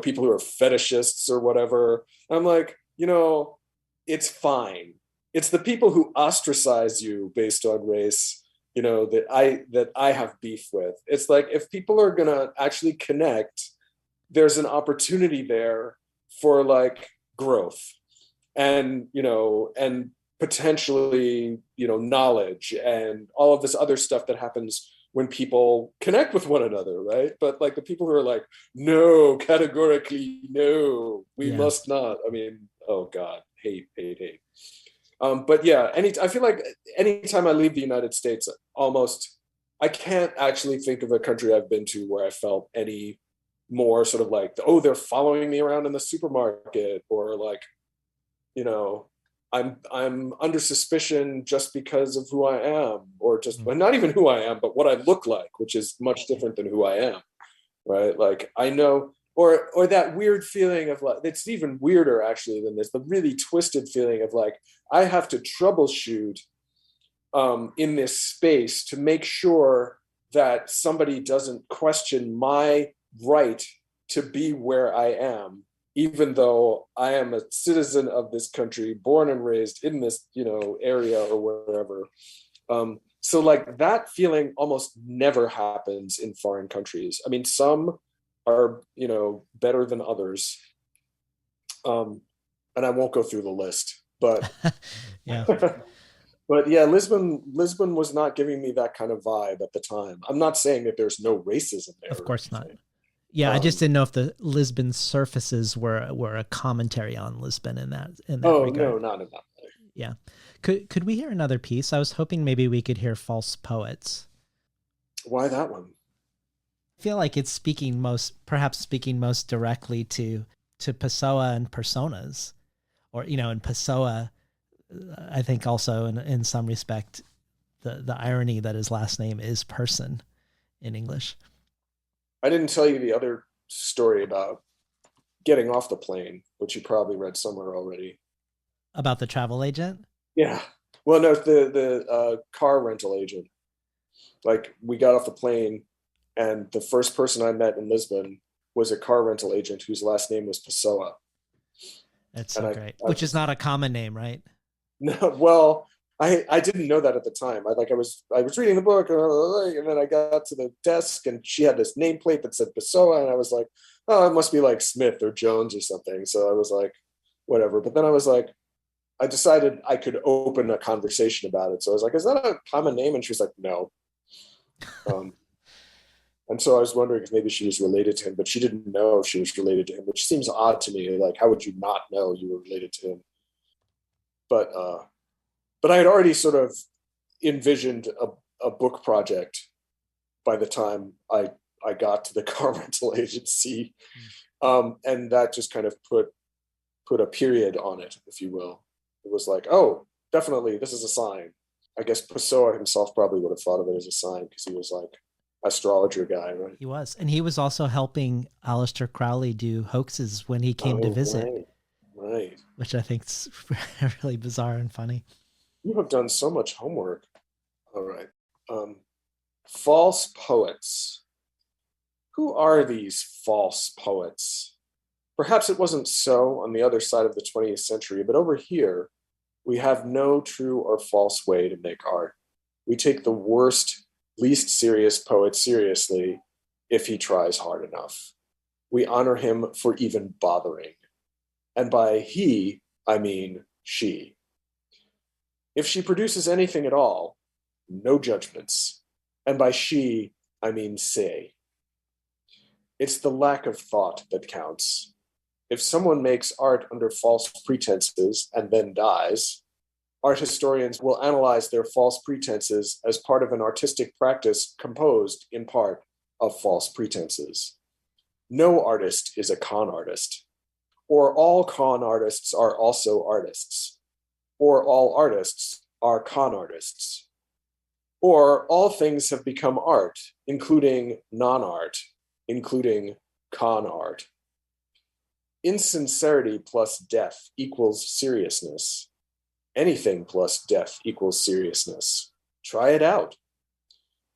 people who are fetishists or whatever. I'm like, it's fine. It's the people who ostracize you based on race, that I have beef with. It's like if people are gonna actually connect, there's an opportunity there for like growth and and potentially knowledge and all of this other stuff that happens when people connect with one another, right? But like the people who are like, no, categorically no, we must not, I mean, oh god, hate. But yeah, I feel like anytime I leave the United States, almost I can't actually think of a country I've been to where I felt any more sort of like, oh, they're following me around in the supermarket, or like, I'm under suspicion just because of who I am, or just well, not even who I am, but what I look like, which is much different than who I am, right? Like I know, or that weird feeling of like, it's even weirder actually than this, the really twisted feeling of like I have to troubleshoot in this space to make sure that somebody doesn't question my right to be where I am, even though I am a citizen of this country, born and raised in this, area or wherever. So like that feeling almost never happens in foreign countries. I mean, some are, better than others. And I won't go through the list, but yeah. But yeah, Lisbon was not giving me that kind of vibe at the time. I'm not saying that there's no racism there. Of course not. Yeah, I just didn't know if the Lisbon surfaces were a commentary on Lisbon in that regard. No, not in that way. Yeah. Could we hear another piece? I was hoping maybe we could hear False Poets. Why that one? I feel like it's perhaps speaking most directly to Pessoa and personas, or in Pessoa, I think also in some respect the irony that his last name is person in English. I didn't tell you the other story about getting off the plane, which you probably read somewhere already. About the travel agent? Yeah. Well, no, the car rental agent. Like we got off the plane, and the first person I met in Lisbon was a car rental agent whose last name was Pessoa. That's so great. Which is not a common name, right? No, well, I didn't know that at the time. I was reading the book, and then I got to the desk, and she had this nameplate that said Pessoa, and I was like, oh, it must be like Smith or Jones or something. So I was like, whatever. But then I was like, I decided I could open a conversation about it. So I was like, is that a common name? And she was like, no. And so I was wondering if maybe she was related to him, but she didn't know if she was related to him, which seems odd to me. Like, how would you not know you were related to him? But I had already sort of envisioned a book project by the time I got to the car rental agency, and that just kind of put a period on it, if you will. It was like, oh, definitely, this is a sign. I guess Pessoa himself probably would have thought of it as a sign because he was like astrologer guy, right? He was, and he was also helping Aleister Crowley do hoaxes when he came to visit. Right. Which I think is really bizarre and funny. You have done so much homework. All right. False poets. Who are these false poets? Perhaps it wasn't so on the other side of the 20th century, but over here, we have no true or false way to make art. We take the worst, least serious poet seriously if he tries hard enough. We honor him for even bothering. And by he, I mean she. If she produces anything at all, no judgments. And by she, I mean say. It's the lack of thought that counts. If someone makes art under false pretenses and then dies, art historians will analyze their false pretenses as part of an artistic practice composed in part of false pretenses. No artist is a con artist, or all con artists are also artists, or all artists are con artists, or all things have become art, including non-art, including con art. Insincerity plus death equals seriousness. Anything plus death equals seriousness. Try it out.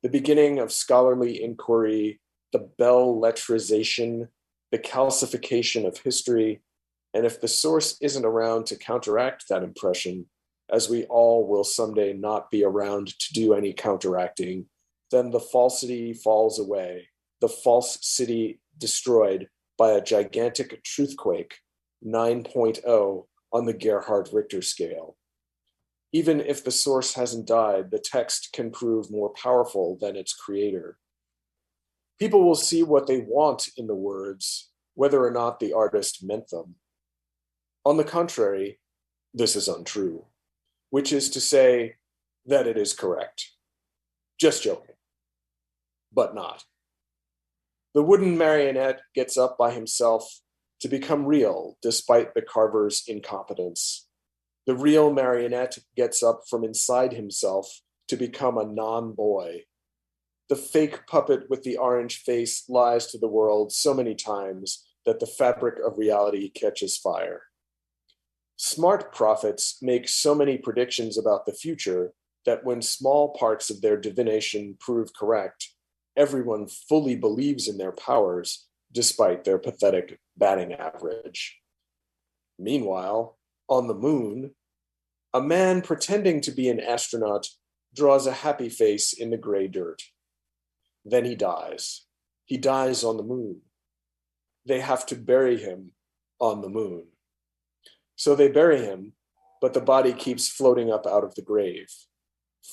The beginning of scholarly inquiry, the bell lettrization, the calcification of history, and if the source isn't around to counteract that impression, as we all will someday not be around to do any counteracting, then the falsity falls away, the false city destroyed by a gigantic truthquake, 9.0 on the Gerhard Richter scale. Even if the source hasn't died, the text can prove more powerful than its creator. People will see what they want in the words, whether or not the artist meant them. On the contrary, this is untrue, which is to say that it is correct. Just joking, but not. The wooden marionette gets up by himself to become real despite the carver's incompetence. The real marionette gets up from inside himself to become a non-boy. The fake puppet with the orange face lies to the world so many times that the fabric of reality catches fire. Smart prophets make so many predictions about the future that when small parts of their divination prove correct, everyone fully believes in their powers despite their pathetic batting average. Meanwhile, on the moon, a man pretending to be an astronaut draws a happy face in the gray dirt. Then he dies. He dies on the moon. They have to bury him on the moon. So they bury him, but the body keeps floating up out of the grave.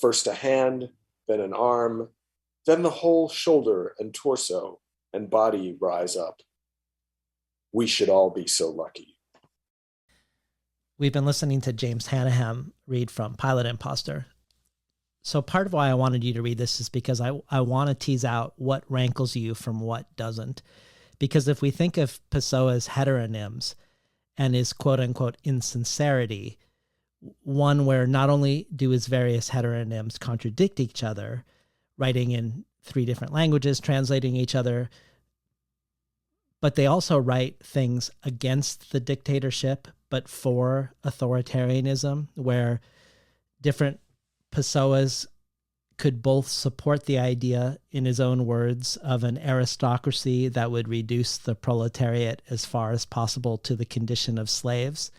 First a hand, then an arm, then the whole shoulder and torso and body rise up. We should all be so lucky. We've been listening to James Hannaham read from Pilot Impostor. So part of why I wanted you to read this is because I want to tease out what rankles you from what doesn't. Because if we think of Pessoa's heteronyms and his quote-unquote insincerity, one where not only do his various heteronyms contradict each other, writing in 3 different languages, translating each other, but they also write things against the dictatorship, but for authoritarianism, where different Pessoas could both support the idea, in his own words, of an aristocracy that would reduce the proletariat as far as possible to the condition of slaves.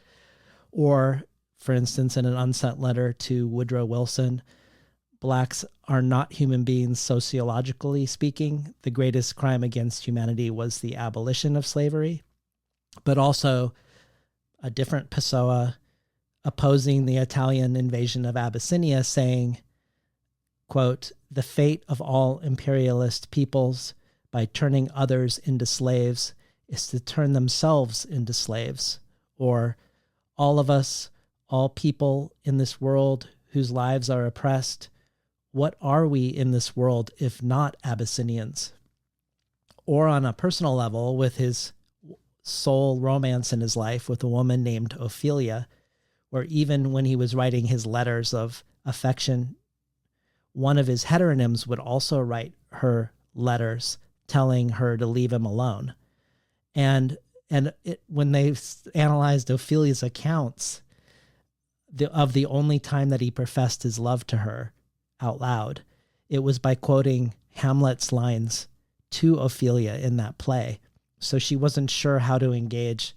Or, for instance, in an unsent letter to Woodrow Wilson, blacks are not human beings sociologically speaking. The greatest crime against humanity was the abolition of slavery. But also a different Pessoa opposing the Italian invasion of Abyssinia, saying, quote, "The fate of all imperialist peoples by turning others into slaves is to turn themselves into slaves." Or, "All of us, all people in this world whose lives are oppressed, what are we in this world if not Abyssinians?" Or on a personal level, with his sole romance in his life with a woman named Ophelia, where even when he was writing his letters of affection, one of his heteronyms would also write her letters telling her to leave him alone. And when they analyzed Ophelia's accounts of the only time that he professed his love to her out loud, it was by quoting Hamlet's lines to Ophelia in that play. So she wasn't sure how to engage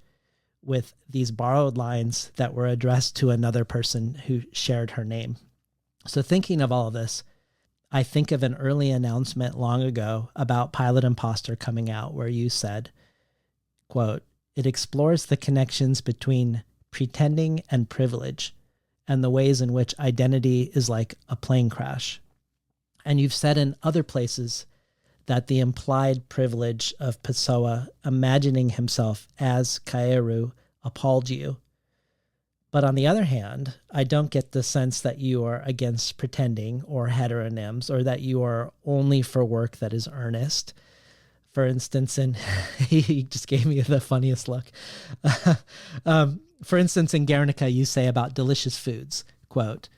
with these borrowed lines that were addressed to another person who shared her name. So thinking of all of this, I think of an early announcement long ago about Pilot Impostor coming out where you said, quote, "It explores the connections between pretending and privilege and the ways in which identity is like a plane crash." And you've said in other places that the implied privilege of Pessoa imagining himself as Kaeru appalled you. But on the other hand, I don't get the sense that you are against pretending or heteronyms, or that you are only for work that is earnest. For instance, in he just gave me the funniest look. For instance, in Guernica, you say about delicious foods, quote,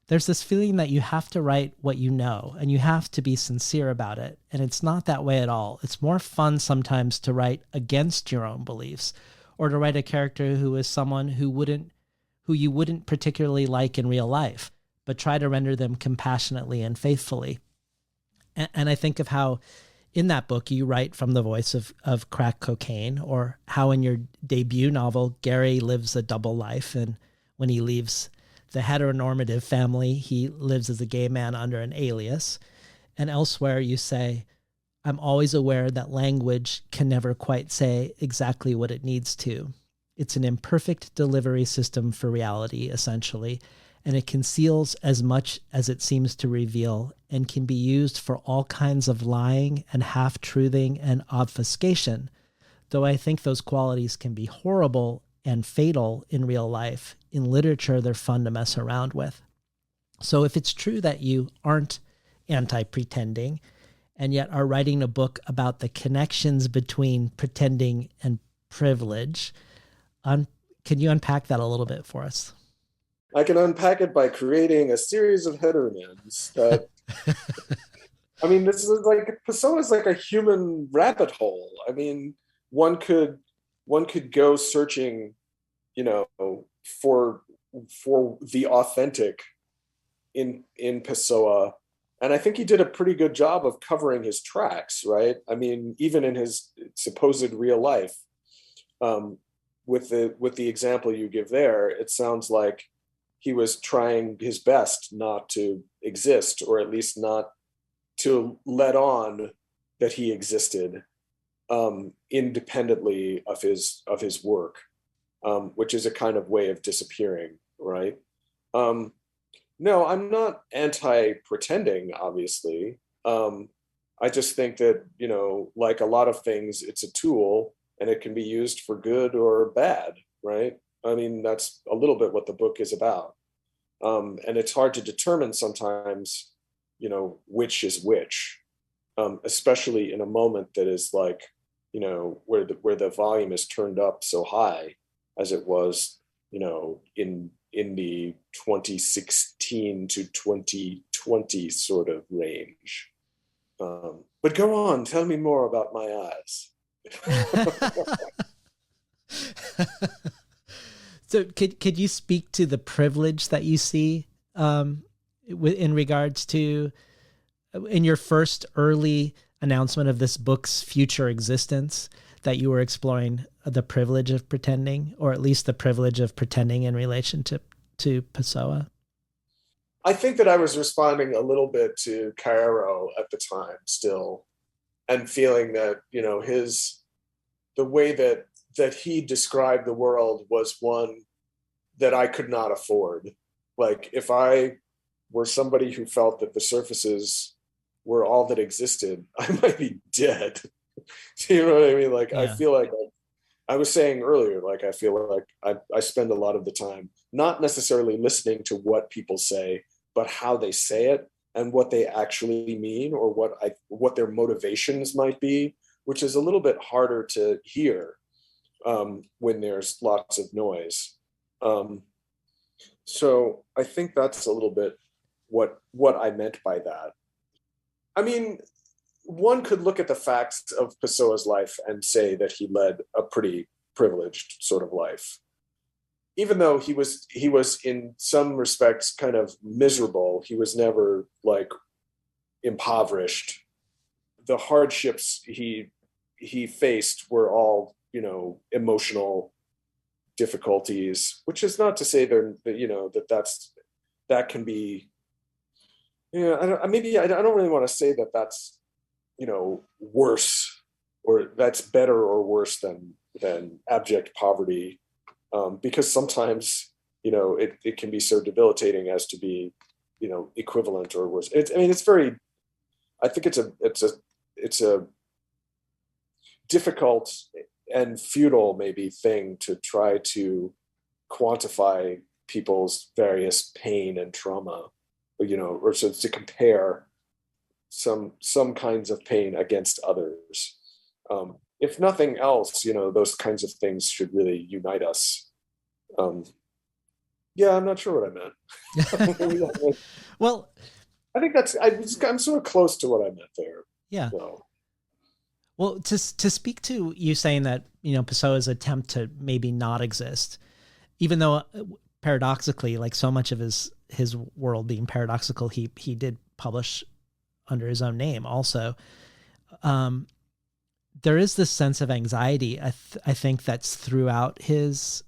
"There's this feeling that you have to write what you know and you have to be sincere about it. And it's not that way at all. It's more fun sometimes to write against your own beliefs or to write a character who is someone who you wouldn't particularly like in real life, but try to render them compassionately and faithfully." And I think of how in that book you write from the voice of crack cocaine, or how in your debut novel, Gary lives a double life. And when he leaves the heteronormative family, he lives as a gay man under an alias. And elsewhere you say, "I'm always aware that language can never quite say exactly what it needs to. It's an imperfect delivery system for reality, essentially, and it conceals as much as it seems to reveal and can be used for all kinds of lying and half-truthing and obfuscation. Though I think those qualities can be horrible and fatal in real life, in literature they're fun to mess around with." So if it's true that you aren't anti-pretending and yet are writing a book about the connections between pretending and privilege, can you unpack that a little bit for us? I can unpack it by creating a series of heteronyms that I mean, this is like Pessoa is like a human rabbit hole. I mean, one could go searching, you know, for the authentic in Pessoa, and I think he did a pretty good job of covering his tracks, right? I mean, even in his supposed real life, with the example you give there, it sounds like he was trying his best not to exist, or at least not to let on that he existed, independently of his work, which is a kind of way of disappearing, right? No, I'm not anti-pretending, obviously. I just think that, like a lot of things, it's a tool and it can be used for good or bad, right? I mean, that's a little bit what the book is about. And it's hard to determine sometimes, which is which, especially in a moment that is like, where the volume is turned up so high as it was, in the 2016 to 2020 sort of range. But go on, tell me more about my eyes. So could you speak to the privilege that you see in regards to, in your first early announcement of this book's future existence, that you were exploring the privilege of pretending, or at least the privilege of pretending in relation to Pessoa? I think that I was responding a little bit to Cairo at the time still, and feeling that, the way that he described the world was one that I could not afford. Like, if I were somebody who felt that the surfaces were all that existed, I might be dead. You know what I mean? Like, yeah. I feel like I was saying earlier, like, I feel like I spend a lot of the time not necessarily listening to what people say, but how they say it and what they actually mean, or what their motivations might be, which is a little bit harder to hear when there's lots of noise. So I think that's a little bit what I meant by that. I mean, one could look at the facts of Pessoa's life and say that he led a pretty privileged sort of life. Even though he was in some respects kind of miserable, he was never like impoverished. The hardships he faced were all, emotional difficulties, which is not to say that can be, I don't really want to say that that's, worse, or that's better or worse than abject poverty, because sometimes, it can be so debilitating as to be, equivalent or worse. I think it's a difficult and futile maybe thing to try to quantify people's various pain and trauma, or to compare some kinds of pain against others. If nothing else, those kinds of things should really unite us. Yeah, I'm not sure what I meant. Well, I think I'm sort of close to what I meant there. yeah. So. Well, to speak to you saying that, Pessoa's attempt to maybe not exist, even though paradoxically, like so much of his world being paradoxical, he did publish under his own name also. There is this sense of anxiety, I think, that's throughout his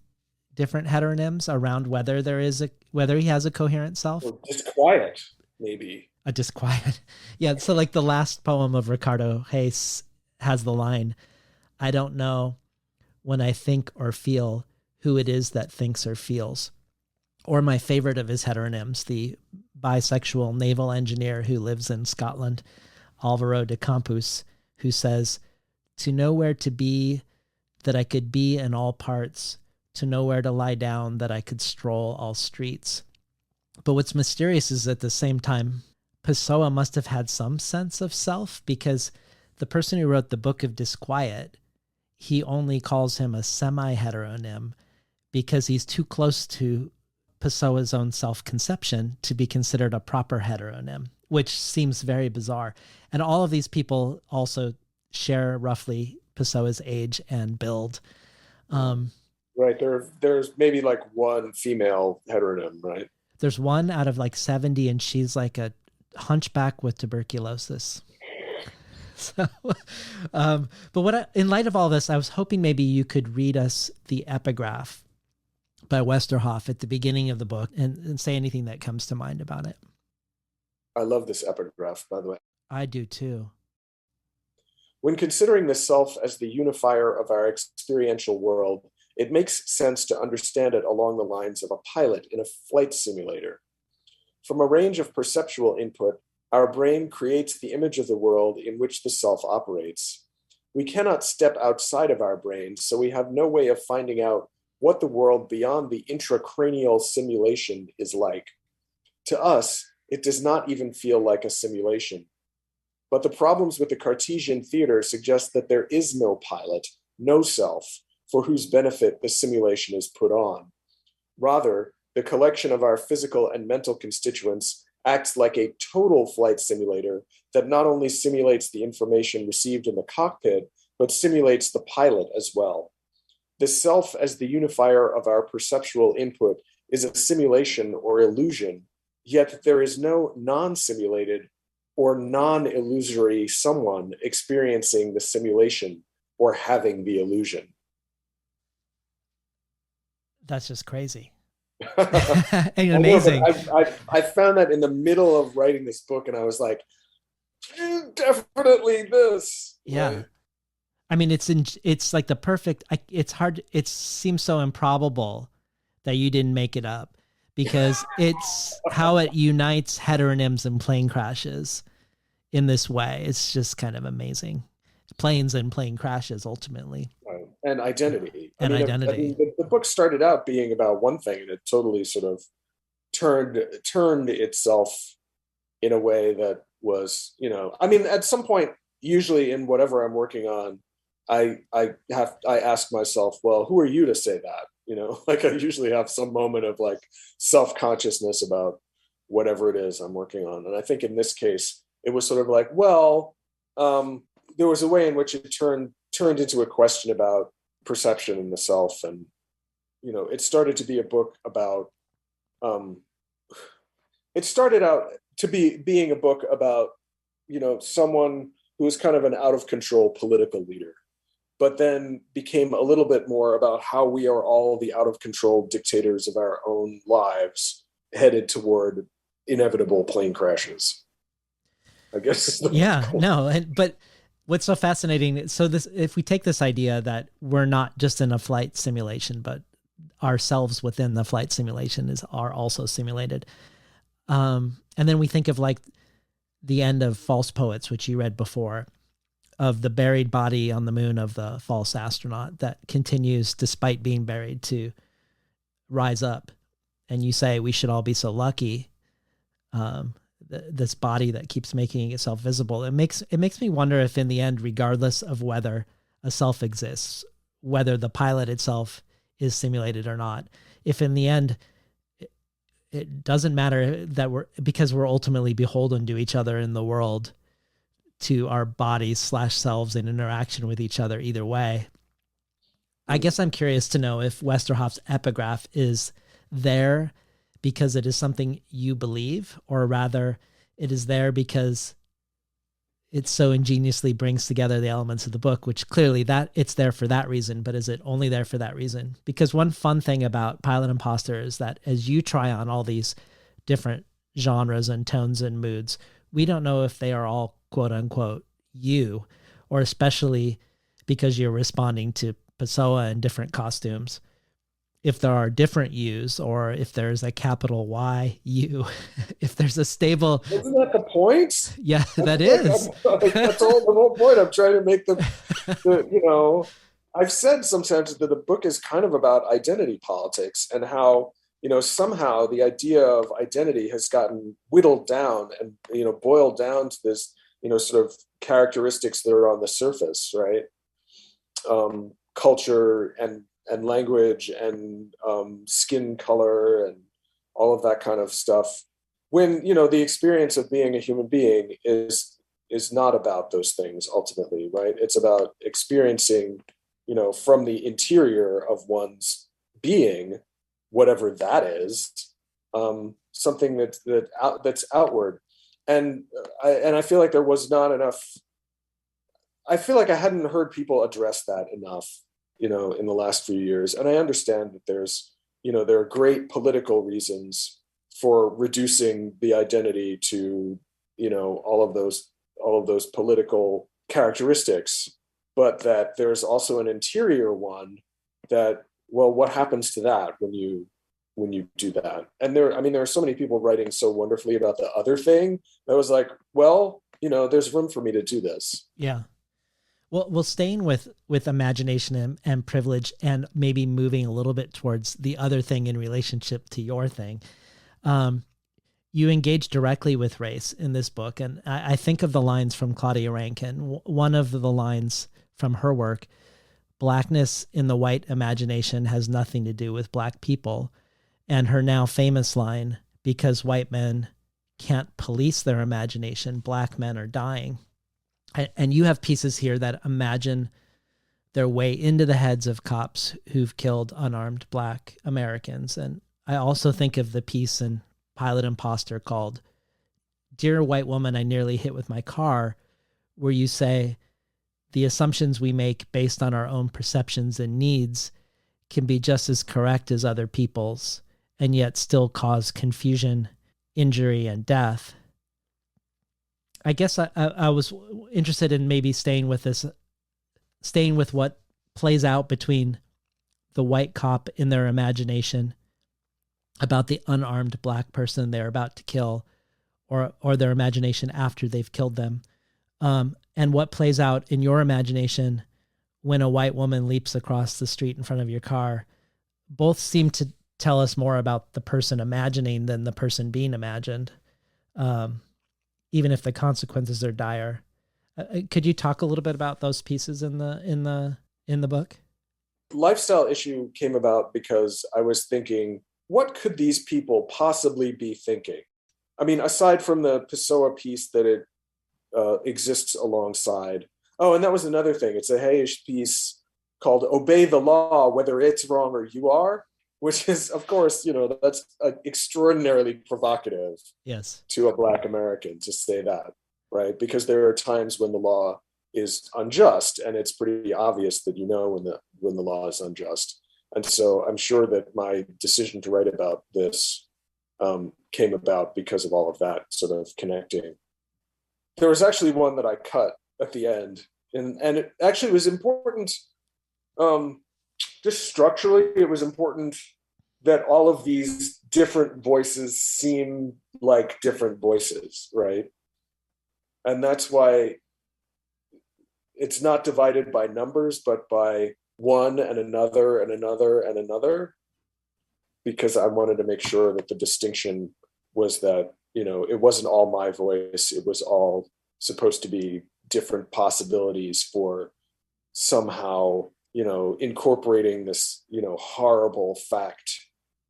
different heteronyms around whether he has a coherent self. Or disquiet, maybe. A disquiet. Yeah. So like the last poem of Ricardo Reis has the line, "I don't know when I think or feel who it is that thinks or feels." Or my favorite of his heteronyms, the bisexual naval engineer who lives in Scotland, Alvaro de Campos, who says, "To know where to be, that I could be in all parts, to know where to lie down, that I could stroll all streets." But what's mysterious is at the same time, Pessoa must have had some sense of self, because the person who wrote the Book of Disquiet, he only calls him a semi-heteronym because he's too close to Pessoa's own self-conception to be considered a proper heteronym, which seems very bizarre. And all of these people also share roughly Pessoa's age and build. Right. There's maybe like one female heteronym, right? There's one out of like 70, and she's like a hunchback with tuberculosis. So, but in light of all this, I was hoping maybe you could read us the epigraph by Westerhoff at the beginning of the book and say anything that comes to mind about it. I love this epigraph, by the way. I do too. When considering the self as the unifier of our experiential world, it makes sense to understand it along the lines of a pilot in a flight simulator. From a range of perceptual input, our brain creates the image of the world in which the self operates. We cannot step outside of our brain, so we have no way of finding out what the world beyond the intracranial simulation is like. To us, it does not even feel like a simulation. But the problems with the Cartesian theater suggest that there is no pilot, no self, for whose benefit the simulation is put on. Rather, the collection of our physical and mental constituents acts like a total flight simulator that not only simulates the information received in the cockpit, but simulates the pilot as well. The self as the unifier of our perceptual input is a simulation or illusion, yet there is no non-simulated or non-illusory someone experiencing the simulation or having the illusion. That's just crazy. And amazing. I found that in the middle of writing this book, and I was like, definitely this. Yeah. Right? I mean, it's like the perfect, it's hard. It seems so improbable that you didn't make it up, because it's how it unites heteronyms and plane crashes in this way. It's just kind of amazing. Planes and plane crashes ultimately. And identity. Identity. The book started out being about one thing, and it totally sort of turned itself in a way that was, at some point, usually in whatever I'm working on, I ask myself, well, who are you to say that? Like I usually have some moment of like self-consciousness about whatever it is I'm working on. And I think in this case, it was sort of like, well, there was a way in which it turned into a question about perception in the self. And, it started to be a book about, it started out to being a book about, someone who was kind of an out of control political leader, but then became a little bit more about how we are all the out of control dictators of our own lives headed toward inevitable plane crashes, I guess. Yeah, no. But what's so fascinating, so if we take this idea that we're not just in a flight simulation, but ourselves within the flight simulation are also simulated. And then we think of like the end of False Poets, which you read before, of the buried body on the moon of the false astronaut that continues, despite being buried, to rise up. And you say we should all be so lucky this body that keeps making itself visible. It makes me wonder if in the end, regardless of whether a self exists, whether the pilot itself is simulated or not, if in the end it doesn't matter that because we're ultimately beholden to each other in the world, to our bodies / selves in interaction with each other either way. I guess I'm curious to know if Westerhoff's epigraph is there because it is something you believe, or rather it is there because it so ingeniously brings together the elements of the book, which clearly that it's there for that reason, but is it only there for that reason? Because one fun thing about Pilot Impostor is that as you try on all these different genres and tones and moods, we don't know if they are all quote unquote you, or especially because you're responding to Pessoa in different costumes, if there are different yous, or if there's a capital Y you, if there's a stable. Isn't that the point? Yeah, that is. That's all the whole point. I'm trying to make the I've said sometimes that the book is kind of about identity politics and how, somehow the idea of identity has gotten whittled down and, boiled down to this, sort of characteristics that are on the surface, right? Culture and language and skin color and all of that kind of stuff, when the experience of being a human being is not about those things ultimately, right? It's about experiencing from the interior of one's being, whatever that is, something that's outward. And I feel like there was not enough. I feel like I hadn't heard people address that enough, in the last few years. And I understand that there are great political reasons for reducing the identity to, all of those political characteristics, but that there's also an interior one that, well, what happens to that when you do that? And there are so many people writing so wonderfully about the other thing that was like, well, there's room for me to do this. Yeah. Well, staying with imagination and privilege, and maybe moving a little bit towards the other thing in relationship to your thing, you engage directly with race in this book. And I think of the lines from Claudia Rankine. One of the lines from her work, "Blackness in the white imagination has nothing to do with black people." And her now famous line, "Because white men can't police their imagination, black men are dying." And you have pieces here that imagine their way into the heads of cops who've killed unarmed black Americans. And I also think of the piece in Pilot Impostor called "Dear White Woman I Nearly Hit with My Car," where you say, the assumptions we make based on our own perceptions and needs can be just as correct as other people's, and yet still cause confusion, injury, and death. I guess I was interested in maybe staying with what plays out between the white cop in their imagination about the unarmed black person they're about to kill, or their imagination after they've killed them, and what plays out in your imagination when a white woman leaps across the street in front of your car. Both seem to tell us more about the person imagining than the person being imagined. Even if the consequences are dire. Could you talk a little bit about those pieces in the book? Lifestyle issue came about because I was thinking, what could these people possibly be thinking? I mean, aside from the Pessoa piece that it exists alongside. Oh, and that was another thing. It's a Hayish piece called "Obey the Law, Whether It's Wrong or You Are," which is, of course, that's extraordinarily provocative. Yes. To a Black American to say that, right? Because there are times when the law is unjust, and it's pretty obvious that when the law is unjust. And so I'm sure that my decision to write about this came about because of all of that sort of connecting. There was actually one that I cut at the end, and it actually was important. Just structurally, it was important that all of these different voices seem like different voices, right? And that's why it's not divided by numbers, but by one and another and another and another, because I wanted to make sure that the distinction was that it wasn't all my voice. It was all supposed to be different possibilities for somehow, incorporating this, horrible fact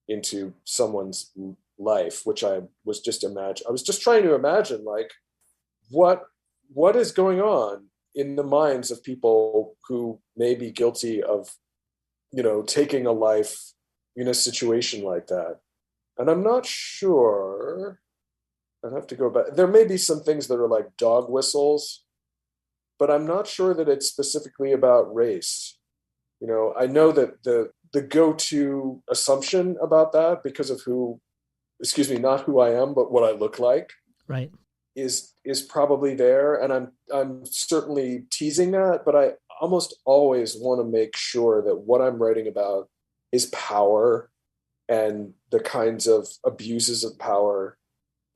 into someone's life, which I was just trying to imagine, like, what is going on in the minds of people who may be guilty of, taking a life in a situation like that. And I'm not sure, I'd have to go back. There may be some things that are like dog whistles, but I'm not sure that it's specifically about race. I know that the go-to assumption about that, because of not who I am, but what I look like, right, is probably there. And I'm certainly teasing that, but I almost always want to make sure that what I'm writing about is power and the kinds of abuses of power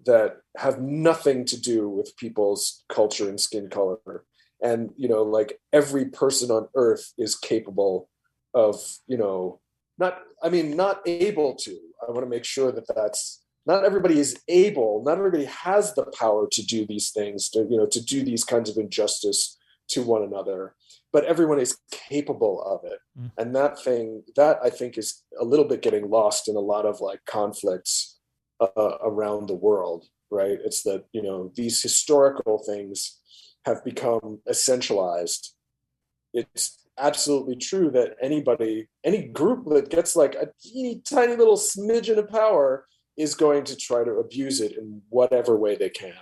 that have nothing to do with people's culture and skin color. And, like, every person on earth is capable of, not able to. I want to make sure that that's not everybody is able, not everybody has the power to do these things, to do these kinds of injustice to one another, but everyone is capable of it. Mm. And that I think is a little bit getting lost in a lot of like conflicts around the world, right? It's that, these historical things have become essentialized. It's absolutely true that any group that gets like a teeny tiny little smidgen of power is going to try to abuse it in whatever way they can.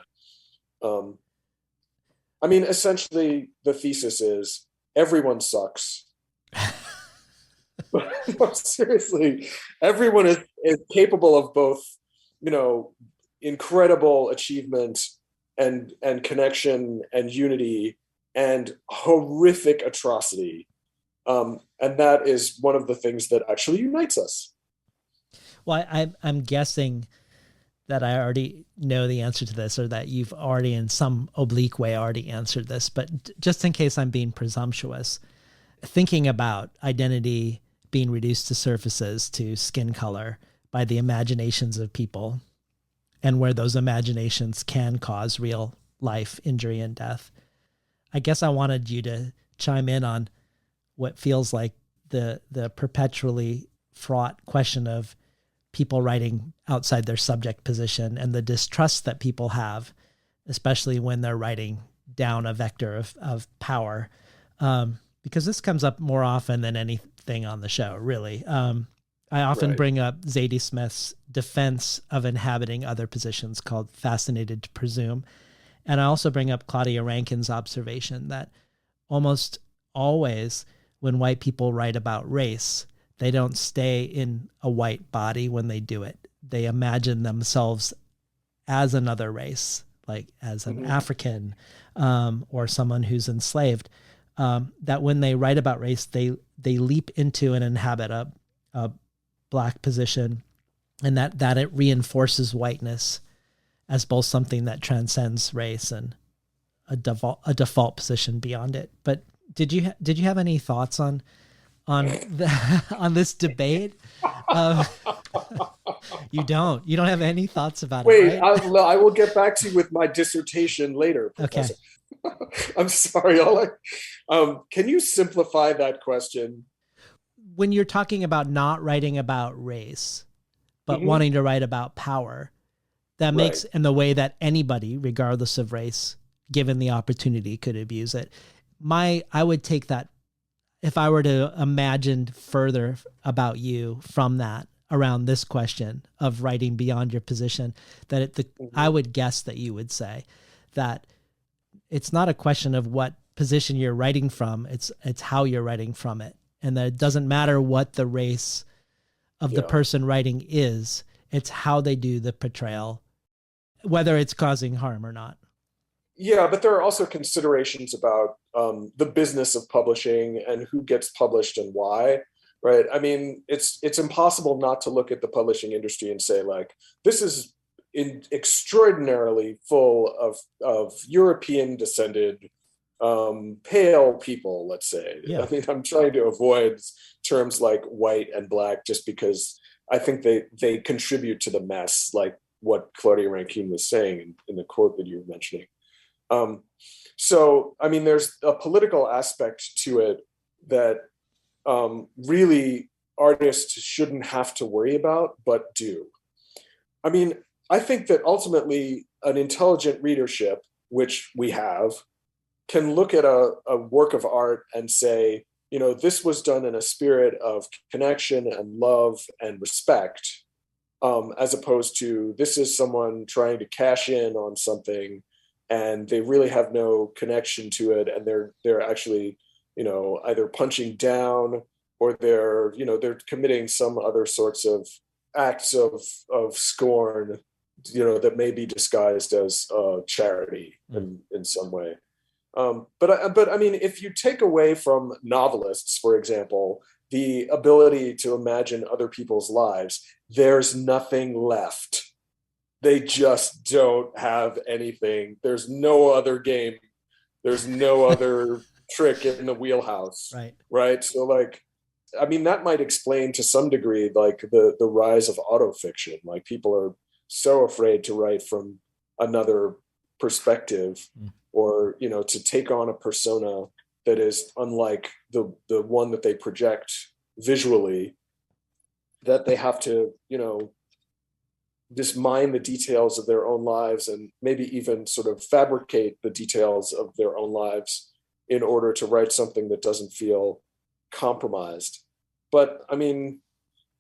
Essentially the thesis is everyone sucks. But no, seriously, everyone is capable of both, incredible achievement and connection and unity and horrific atrocity. And that is one of the things that actually unites us. Well, I'm guessing that I already know the answer to this, or that you've already in some oblique way already answered this, but just in case I'm being presumptuous, thinking about identity being reduced to surfaces, to skin color by the imaginations of people, and where those imaginations can cause real life injury and death. I guess I wanted you to chime in on what feels like the perpetually fraught question of people writing outside their subject position and the distrust that people have, especially when they're writing down a vector of power. Because this comes up more often than anything on the show, really. I often bring up Zadie Smith's defense of inhabiting other positions called Fascinated to Presume. And I also bring up Claudia Rankine's observation that almost always when white people write about race, they don't stay in a white body when they do it. They imagine themselves as another race, like as an African or someone who's enslaved. That when they write about race, they leap into and inhabit a Black position, and that it reinforces whiteness as both something that transcends race and a default position beyond it. But did you have any thoughts on this debate? You don't have any thoughts about it. Wait, right? I will get back to you with my dissertation later, Professor. Okay. I'm sorry. Can you simplify that question? When you're talking about not writing about race, but wanting to write about power, that makes, in the way that anybody, regardless of race, given the opportunity, could abuse it. I would take that, if I were to imagine further about you from that, around this question of writing beyond your position, that I would guess that you would say that it's not a question of what position you're writing from, it's how you're writing from it. And that it doesn't matter what the race of the person writing is, it's how they do the portrayal, whether it's causing harm or not. Yeah, but there are also considerations about the business of publishing and who gets published and why, right? I mean, it's impossible not to look at the publishing industry and say, like, this is extraordinarily full of European descended pale people, let's say. Yeah. I mean, I'm trying to avoid terms like white and Black just because I think they contribute to the mess. Like, what Claudia Rankine was saying in the quote that you were mentioning. So, I mean, there's a political aspect to it that really artists shouldn't have to worry about, but do. I mean, I think that ultimately an intelligent readership, which we have, can look at a work of art and say, you know, this was done in a spirit of connection and love and respect, as opposed to this is someone trying to cash in on something and they really have no connection to it, and they're actually, you know, either punching down or they're committing some other sorts of acts of scorn, you know, that may be disguised as charity in some way. But I mean, if you take away from novelists, for example, the ability to imagine other people's lives, there's nothing left. They just don't have anything. There's no other game. There's no other trick in the wheelhouse. Right. So, like, I mean, that might explain to some degree, like, the rise of autofiction. Like, people are so afraid to write from another perspective, or, you know, to take on a persona that is unlike the one that they project visually, that they have to, you know, just mine the details of their own lives and maybe even sort of fabricate the details of their own lives in order to write something that doesn't feel compromised. But I mean,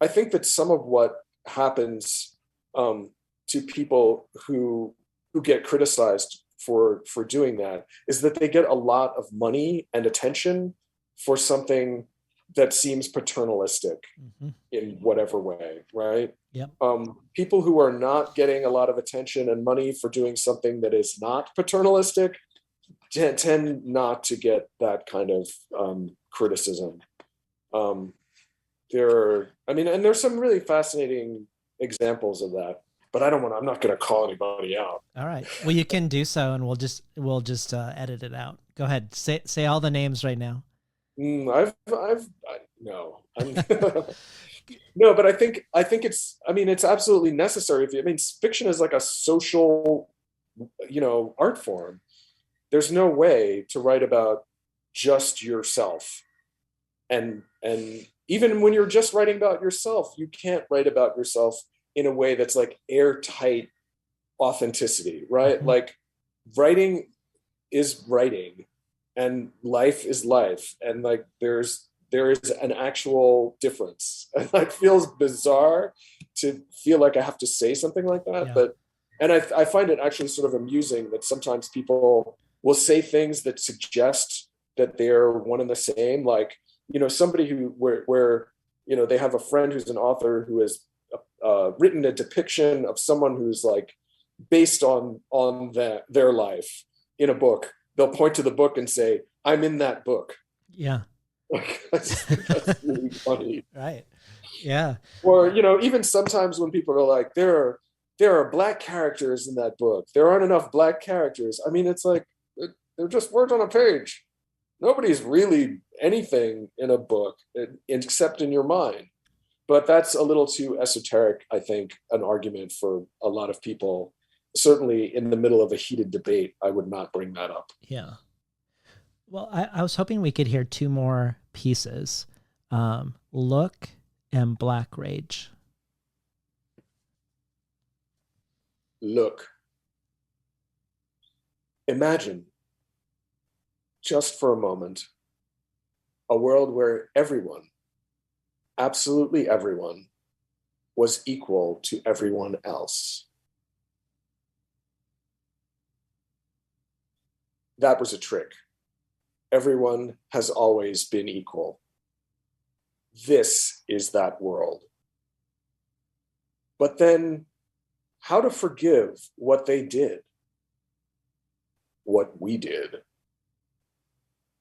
I think that some of what happens to people who get criticized for doing that is that they get a lot of money and attention for something that seems paternalistic in whatever way, right? Yep. People who are not getting a lot of attention and money for doing something that is not paternalistic tend not to get that kind of criticism. And there's some really fascinating examples of that, but I'm not going to call anybody out. All right. Well, you can do so, and we'll just edit it out. Go ahead. Say all the names right now. No, no, but I think it's absolutely necessary. Fiction is like a social, you know, art form. There's no way to write about just yourself. And even when you're just writing about yourself, you can't write about yourself in a way that's like airtight authenticity, right? Like, writing is writing and life is life. And like, there is an actual difference. And it feels bizarre to feel like I have to say something like that. Yeah. And I find it actually sort of amusing that sometimes people will say things that suggest that they're one and the same. Like, you know, somebody where you know, they have a friend who's an author who has written a depiction of someone who's like based on their life in a book. They'll point to the book and say, "I'm in that book." Yeah. That's really funny. Right. Yeah. Or, you know, even sometimes when people are like, there are Black characters in that book, there aren't enough Black characters. I mean, it's like, they're just words on a page. Nobody's really anything in a book except in your mind. But that's a little too esoteric, I think, an argument for a lot of people. Certainly in the middle of a heated debate, I would not bring that up. Yeah. Well, I was hoping we could hear two more pieces. Look and Black Rage. Look. Imagine, just for a moment, a world where everyone, absolutely everyone, was equal to everyone else. That was a trick. Everyone has always been equal. This is that world. But then, how to forgive what they did? What we did?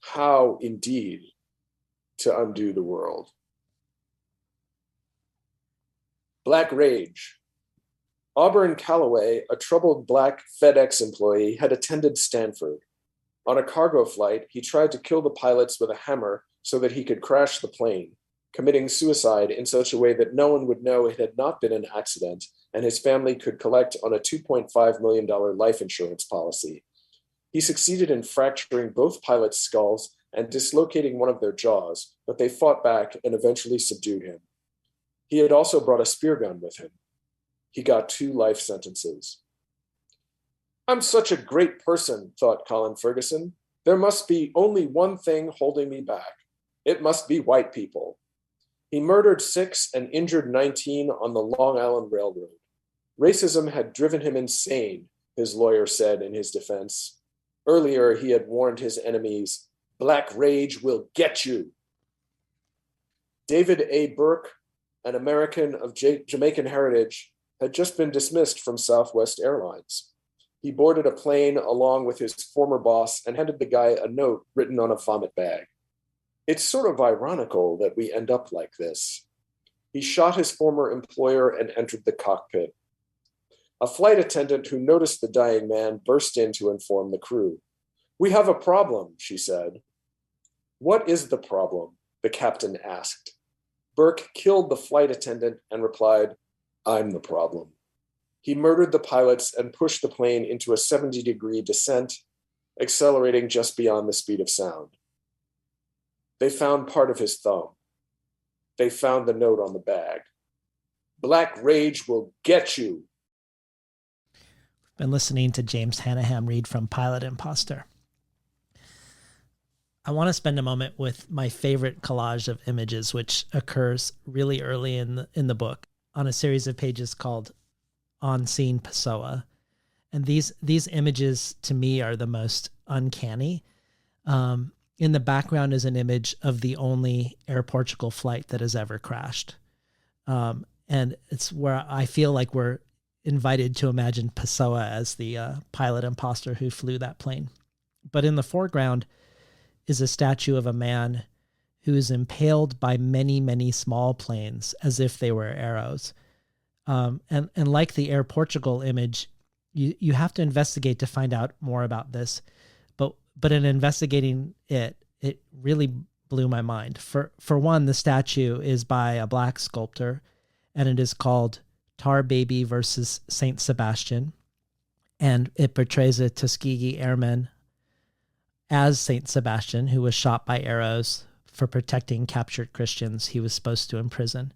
How, indeed, to undo the world? Black Rage. Auburn Calloway, a troubled Black FedEx employee, had attended Stanford. On a cargo flight, he tried to kill the pilots with a hammer so that he could crash the plane, committing suicide in such a way that no one would know it had not been an accident and his family could collect on a $2.5 million life insurance policy. He succeeded in fracturing both pilots' skulls and dislocating one of their jaws, but they fought back and eventually subdued him. He had also brought a spear gun with him. He got 2 life sentences. I'm such a great person, thought Colin Ferguson. There must be only one thing holding me back. It must be white people. He murdered 6 and injured 19 on the Long Island Railroad. Racism had driven him insane, his lawyer said in his defense. Earlier, he had warned his enemies, "Black rage will get you." David A. Burke, an American of Jamaican heritage, had just been dismissed from Southwest Airlines. He boarded a plane along with his former boss and handed the guy a note written on a vomit bag. It's sort of ironical that we end up like this. He shot his former employer and entered the cockpit. A flight attendant who noticed the dying man burst in to inform the crew. "We have a problem," she said. "What is the problem?" the captain asked. Burke killed the flight attendant and replied, "I'm the problem." He murdered the pilots and pushed the plane into a 70-degree descent, accelerating just beyond the speed of sound. They found part of his thumb. They found the note on the bag. "Black rage will get you." Been listening to James Hannaham read from Pilot Impostor. I want to spend a moment with my favorite collage of images, which occurs really early in the book on a series of pages called On Seeing Pessoa. And these images to me are the most uncanny. In the background is an image of the only Air Portugal flight that has ever crashed. And it's where I feel like we're invited to imagine Pessoa as the pilot imposter who flew that plane. But in the foreground is a statue of a man who is impaled by many, many small planes as if they were arrows. And like the Air Portugal image, you have to investigate to find out more about this. But in investigating it really blew my mind. For one, the statue is by a black sculptor, and it is called Tar Baby versus Saint Sebastian. And it portrays a Tuskegee airman as Saint Sebastian, who was shot by arrows for protecting captured Christians he was supposed to imprison.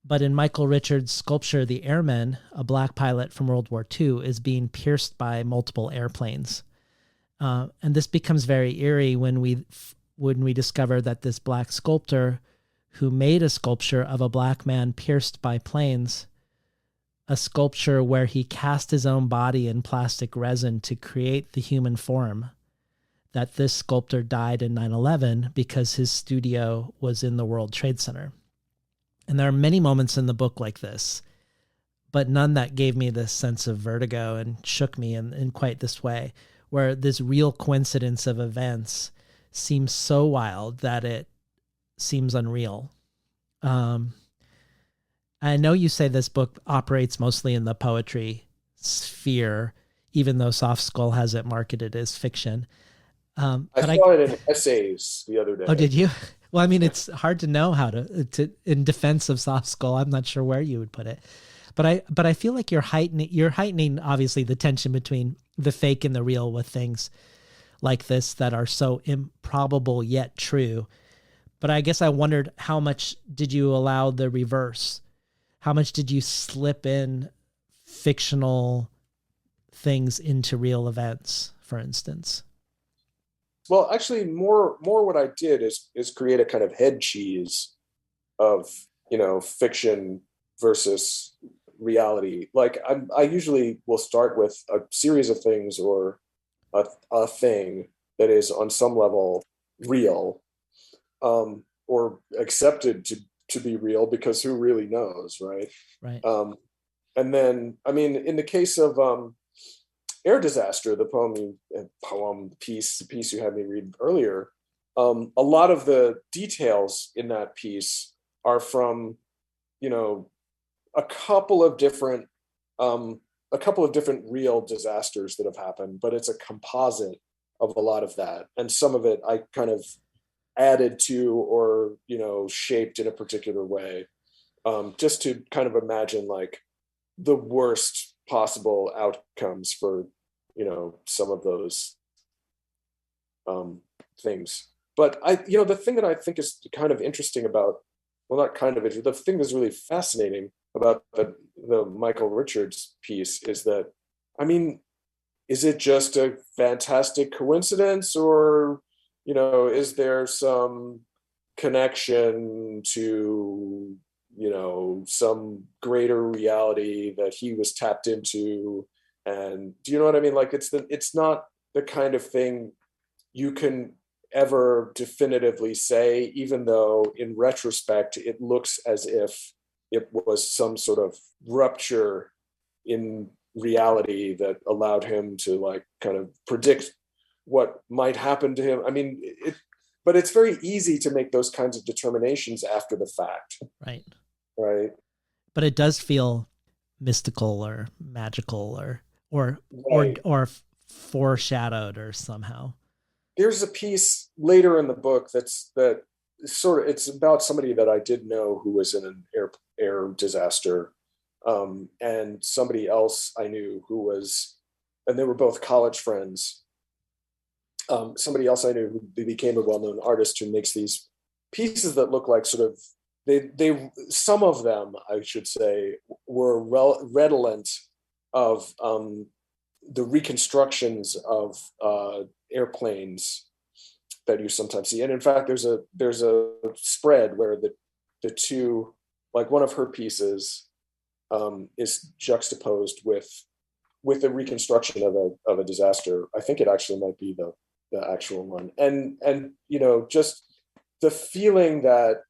But in Michael Richards' sculpture, the airman, a black pilot from World War II, is being pierced by multiple airplanes. And this becomes very eerie when we discover that this black sculptor who made a sculpture of a black man pierced by planes, a sculpture where he cast his own body in plastic resin to create the human form, that this sculptor died in 9/11 because his studio was in the World Trade Center. And there are many moments in the book like this, but none that gave me this sense of vertigo and shook me in quite this way, where this real coincidence of events seems so wild that it seems unreal. I know you say this book operates mostly in the poetry sphere, even though Soft Skull has it marketed as fiction. I saw it in essays the other day. Oh, did you? Well, I mean, it's hard to know how to in defense of Soft Skull. I'm not sure where you would put it, but I feel like you're heightening obviously the tension between the fake and the real with things like this that are so improbable yet true. But I guess I wondered, how much did you allow the reverse? How much did you slip in fictional things into real events, for instance? Well, actually, more what I did is create a kind of head cheese of, fiction versus reality. Like I usually will start with a series of things or a thing that is on some level real, or accepted to be real, because who really knows, right? Right. And then, I mean, in the case of Air Disaster, the piece you had me read earlier, a lot of the details in that piece are from, a couple of different real disasters that have happened, but it's a composite of a lot of that. And some of it I kind of added to or, shaped in a particular way, just to kind of imagine like the worst possible outcomes for, some of those things. But the thing that I think is kind of interesting about, well, not kind of interesting, the thing that's really fascinating about the Michael Richards piece is that, I mean, is it just a fantastic coincidence, or, is there some connection to, some greater reality that he was tapped into? And do you know what I mean? Like, it's not the kind of thing you can ever definitively say, even though in retrospect it looks as if it was some sort of rupture in reality that allowed him to, like, kind of predict what might happen to him. I mean, but it's very easy to make those kinds of determinations after the fact. Right. But it does feel mystical or magical or foreshadowed or somehow. There's a piece later in the book it's about somebody that I did know who was in an air disaster, and somebody else I knew who was, and they were both college friends. Somebody else I knew who became a well-known artist who makes these pieces that look like sort of, they some of them, I should say, were redolent of the reconstructions of airplanes that you sometimes see. And in fact, there's a spread where the two, like one of her pieces is juxtaposed with a reconstruction of a disaster. I think it actually might be the actual one. And just the feeling that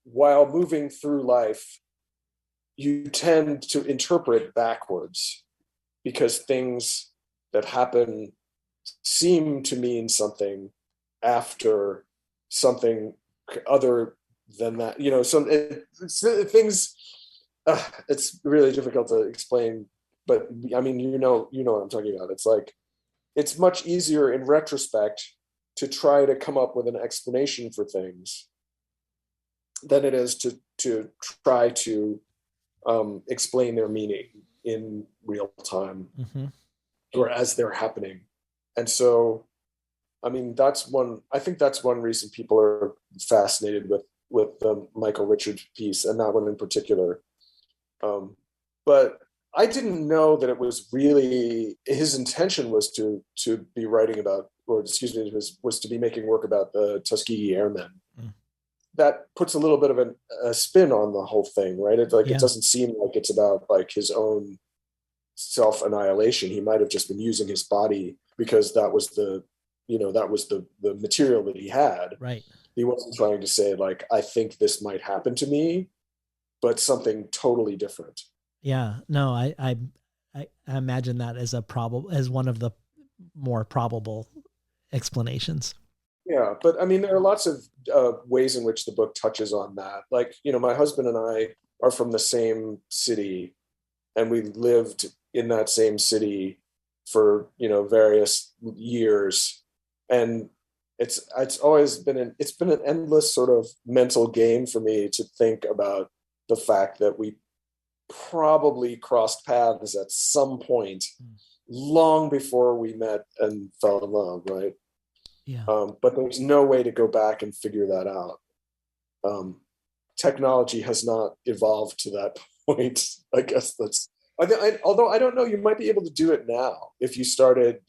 while moving through life, you tend to interpret backwards, because things that happen seem to mean something after something other than that. Things. It's really difficult to explain, but I mean, you know what I'm talking about. It's like, it's much easier in retrospect to try to come up with an explanation for things than it is to try to explain their meaning in real time, or as they're happening. And so, I mean, I think that's one reason people are fascinated with the Michael Richards piece, and that one in particular. But I didn't know that it was really his intention was to be writing about, or excuse me, was to be making work about the Tuskegee Airmen. That puts a little bit of a spin on the whole thing, right? It doesn't seem like it's about like his own self-annihilation. He might have just been using his body because that was the material that he had. Right. He wasn't trying to say, like, I think this might happen to me, but something totally different. Yeah. No, I imagine that as as one of the more probable explanations. Yeah, but I mean, there are lots of ways in which the book touches on that. Like, my husband and I are from the same city, and we lived in that same city for, various years. And it's always been an endless sort of mental game for me to think about the fact that we probably crossed paths at some point long before we met and fell in love, right? Yeah. But there's no way to go back and figure that out. Technology has not evolved to that point. I guess although I don't know, you might be able to do it now if you started,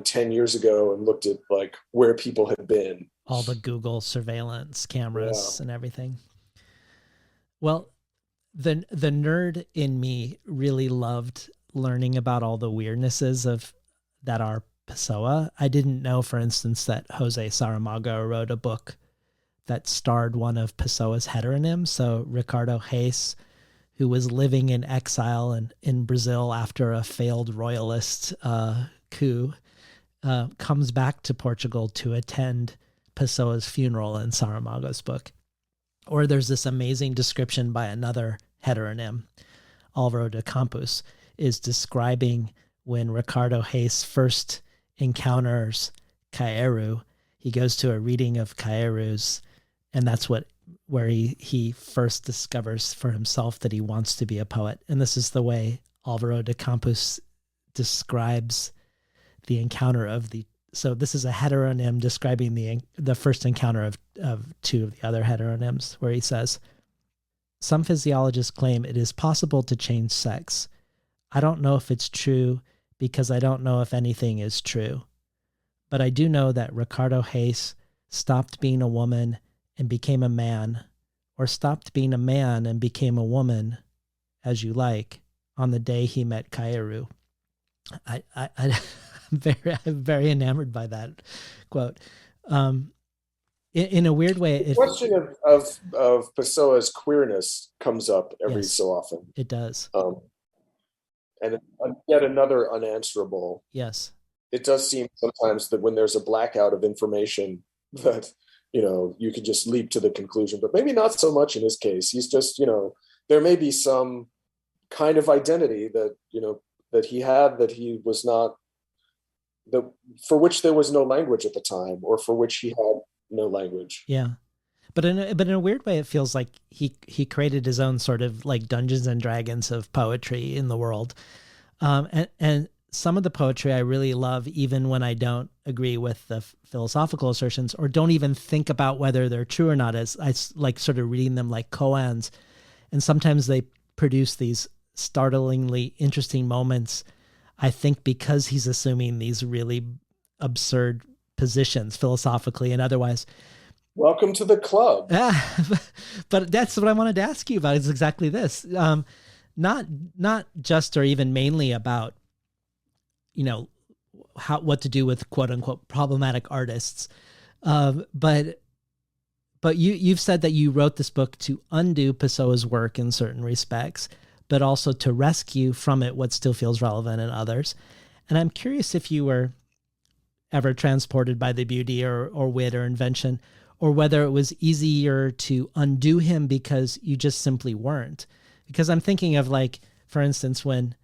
10 years ago and looked at like where people had been. All the Google surveillance cameras and everything. Well, the nerd in me really loved learning about all the weirdnesses that are Pessoa. I didn't know, for instance, that Jose Saramago wrote a book that starred one of Pessoa's heteronyms. So Ricardo Reis, who was living in exile in Brazil after a failed royalist coup, comes back to Portugal to attend Pessoa's funeral in Saramago's book. Or there's this amazing description by another heteronym, Álvaro de Campos, is describing when Ricardo Reis first encounters Caeru. He goes to a reading of Caeru's, and that's what where he first discovers for himself that he wants to be a poet. And this is the way Alvaro de Campos describes the encounter of the, so this is a heteronym describing the first encounter of two of the other heteronyms, where he says, some physiologists claim it is possible to change sex. I don't know if it's true because I don't know if anything is true. But I do know that Ricardo Hayes stopped being a woman and became a man, or stopped being a man and became a woman, as you like, on the day he met Kairu. I'm very enamored by that quote. In a weird way, the question of Pessoa's queerness comes up every so often. It does. And yet another unanswerable. Yes. It does seem sometimes that when there's a blackout of information that, you can just leap to the conclusion, but maybe not so much in his case. He's just, there may be some kind of identity that, that he had, that he was not, for which there was no language at the time, or for which he had no language. Yeah. But in a weird way, it feels like he created his own sort of like Dungeons and Dragons of poetry in the world. And some of the poetry I really love, even when I don't agree with the philosophical assertions or don't even think about whether they're true or not, as I like sort of reading them like koans. And sometimes they produce these startlingly interesting moments, I think, because he's assuming these really absurd positions philosophically and otherwise. Welcome to the club. But that's what I wanted to ask you about, is exactly this. Not just or even mainly about, what to do with quote unquote problematic artists. But you've said that you wrote this book to undo Pessoa's work in certain respects, but also to rescue from it what still feels relevant in others. And I'm curious if you were ever transported by the beauty or wit or invention, or whether it was easier to undo him because you just simply weren't. Because I'm thinking of, like, for instance, when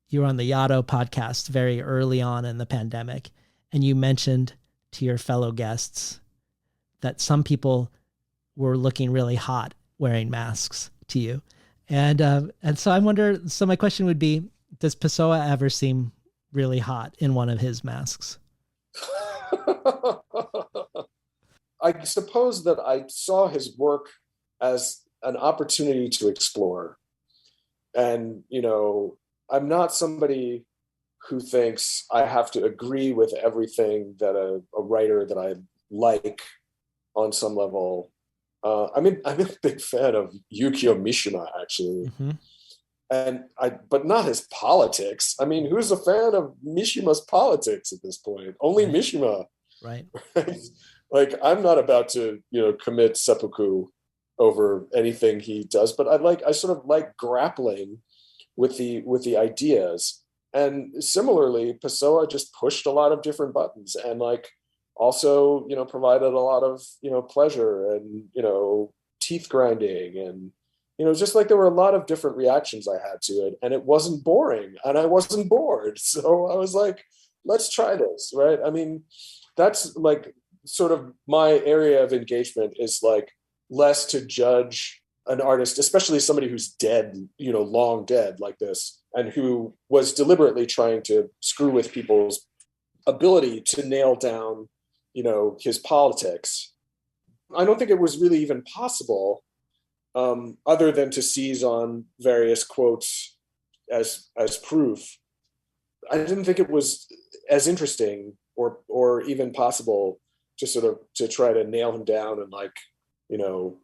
you were on the Yaddo podcast very early on in the pandemic, and you mentioned to your fellow guests that some people were looking really hot wearing masks to you. And so I wonder, so my question would be, does Pessoa ever seem really hot in one of his masks? I suppose that I saw his work as an opportunity to explore. And, I'm not somebody who thinks I have to agree with everything that a writer that I like on some level. I'm a big fan of Yukio Mishima, actually. Mm-hmm. But not his politics. I mean, who's a fan of Mishima's politics at this point? Only right. Mishima. Right. Like, I'm not about to, commit seppuku over anything he does, but I sort of like grappling with the ideas. And similarly, Pessoa just pushed a lot of different buttons and also, provided a lot of, pleasure and, teeth grinding and, just like there were a lot of different reactions I had to it, and it wasn't boring and I wasn't bored. So I was like, let's try this. Right. I mean, that's sort of my area of engagement is less to judge an artist, especially somebody who's dead, long dead like this, and who was deliberately trying to screw with people's ability to nail down, his politics. I don't think it was really even possible, other than to seize on various quotes as proof. I didn't think it was as interesting or even possible to try to nail him down and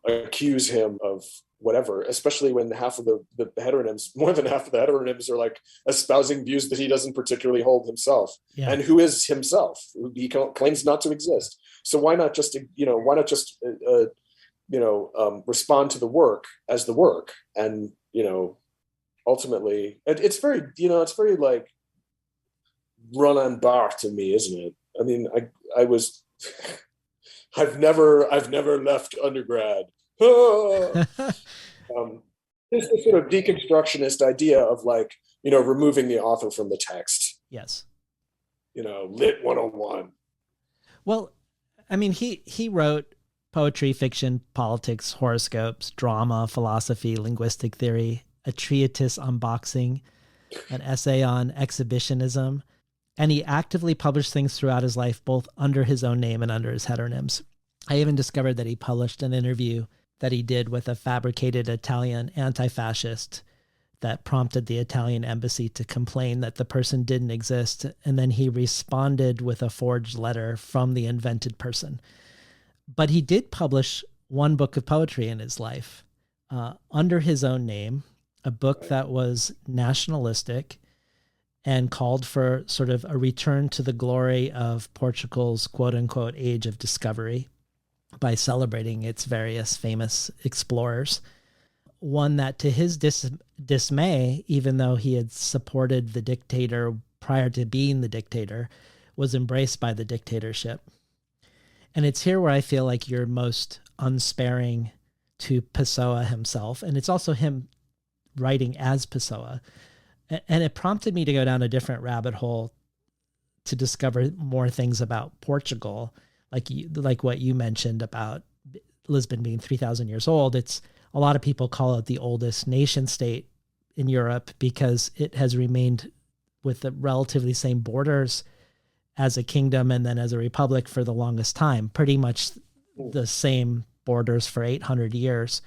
accuse him of whatever, especially when half of the heteronyms, more than half of the heteronyms are espousing views that he doesn't particularly hold himself. Yeah. And who is himself? He claims not to exist. So why not just respond to the work as the work? And, ultimately it's very, it's very Roland Barthes to me, isn't it? I mean, I was, I've never left undergrad. It's a sort of deconstructionist idea of removing the author from the text. Yes. Lit 101. Well, I mean, he wrote poetry, fiction, politics, horoscopes, drama, philosophy, linguistic theory, a treatise on boxing, an essay on exhibitionism, and he actively published things throughout his life, both under his own name and under his heteronyms. I even discovered that he published an interview that he did with a fabricated Italian anti-fascist that prompted the Italian embassy to complain that the person didn't exist, and then he responded with a forged letter from the invented person. But he did publish one book of poetry in his life under his own name, a book that was nationalistic and called for sort of a return to the glory of Portugal's quote-unquote age of discovery by celebrating its various famous explorers. One that, to his dismay, even though he had supported the dictator prior to being the dictator, was embraced by the dictatorship. And it's here where I feel like you're most unsparing to Pessoa himself. And it's also him writing as Pessoa. And it prompted me to go down a different rabbit hole to discover more things about Portugal, like what you mentioned about Lisbon being 3,000 years old. It's a lot of people call it the oldest nation state in Europe because it has remained with the relatively same borders as a kingdom and then as a republic for the longest time, pretty much the same borders for 800 years.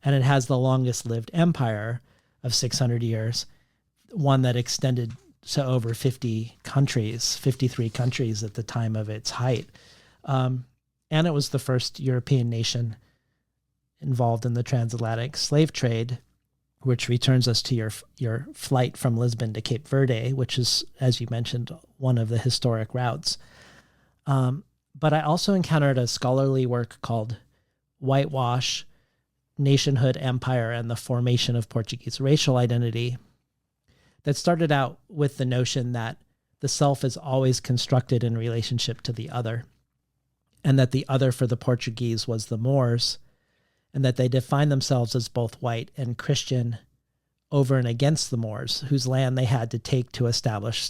And it has the longest lived empire of 600 years, one that extended to over 50 countries, 53 countries at the time of its height. And it was the first European nation involved in the transatlantic slave trade, which returns us to your flight from Lisbon to Cape Verde, which is, as you mentioned, one of the historic routes. But I also encountered a scholarly work called Whitewash, Nationhood, Empire, and the Formation of Portuguese Racial Identity that started out with the notion that the self is always constructed in relationship to the other, and that the other for the Portuguese was the Moors, and that they defined themselves as both white and Christian over and against the Moors, whose land they had to take to establish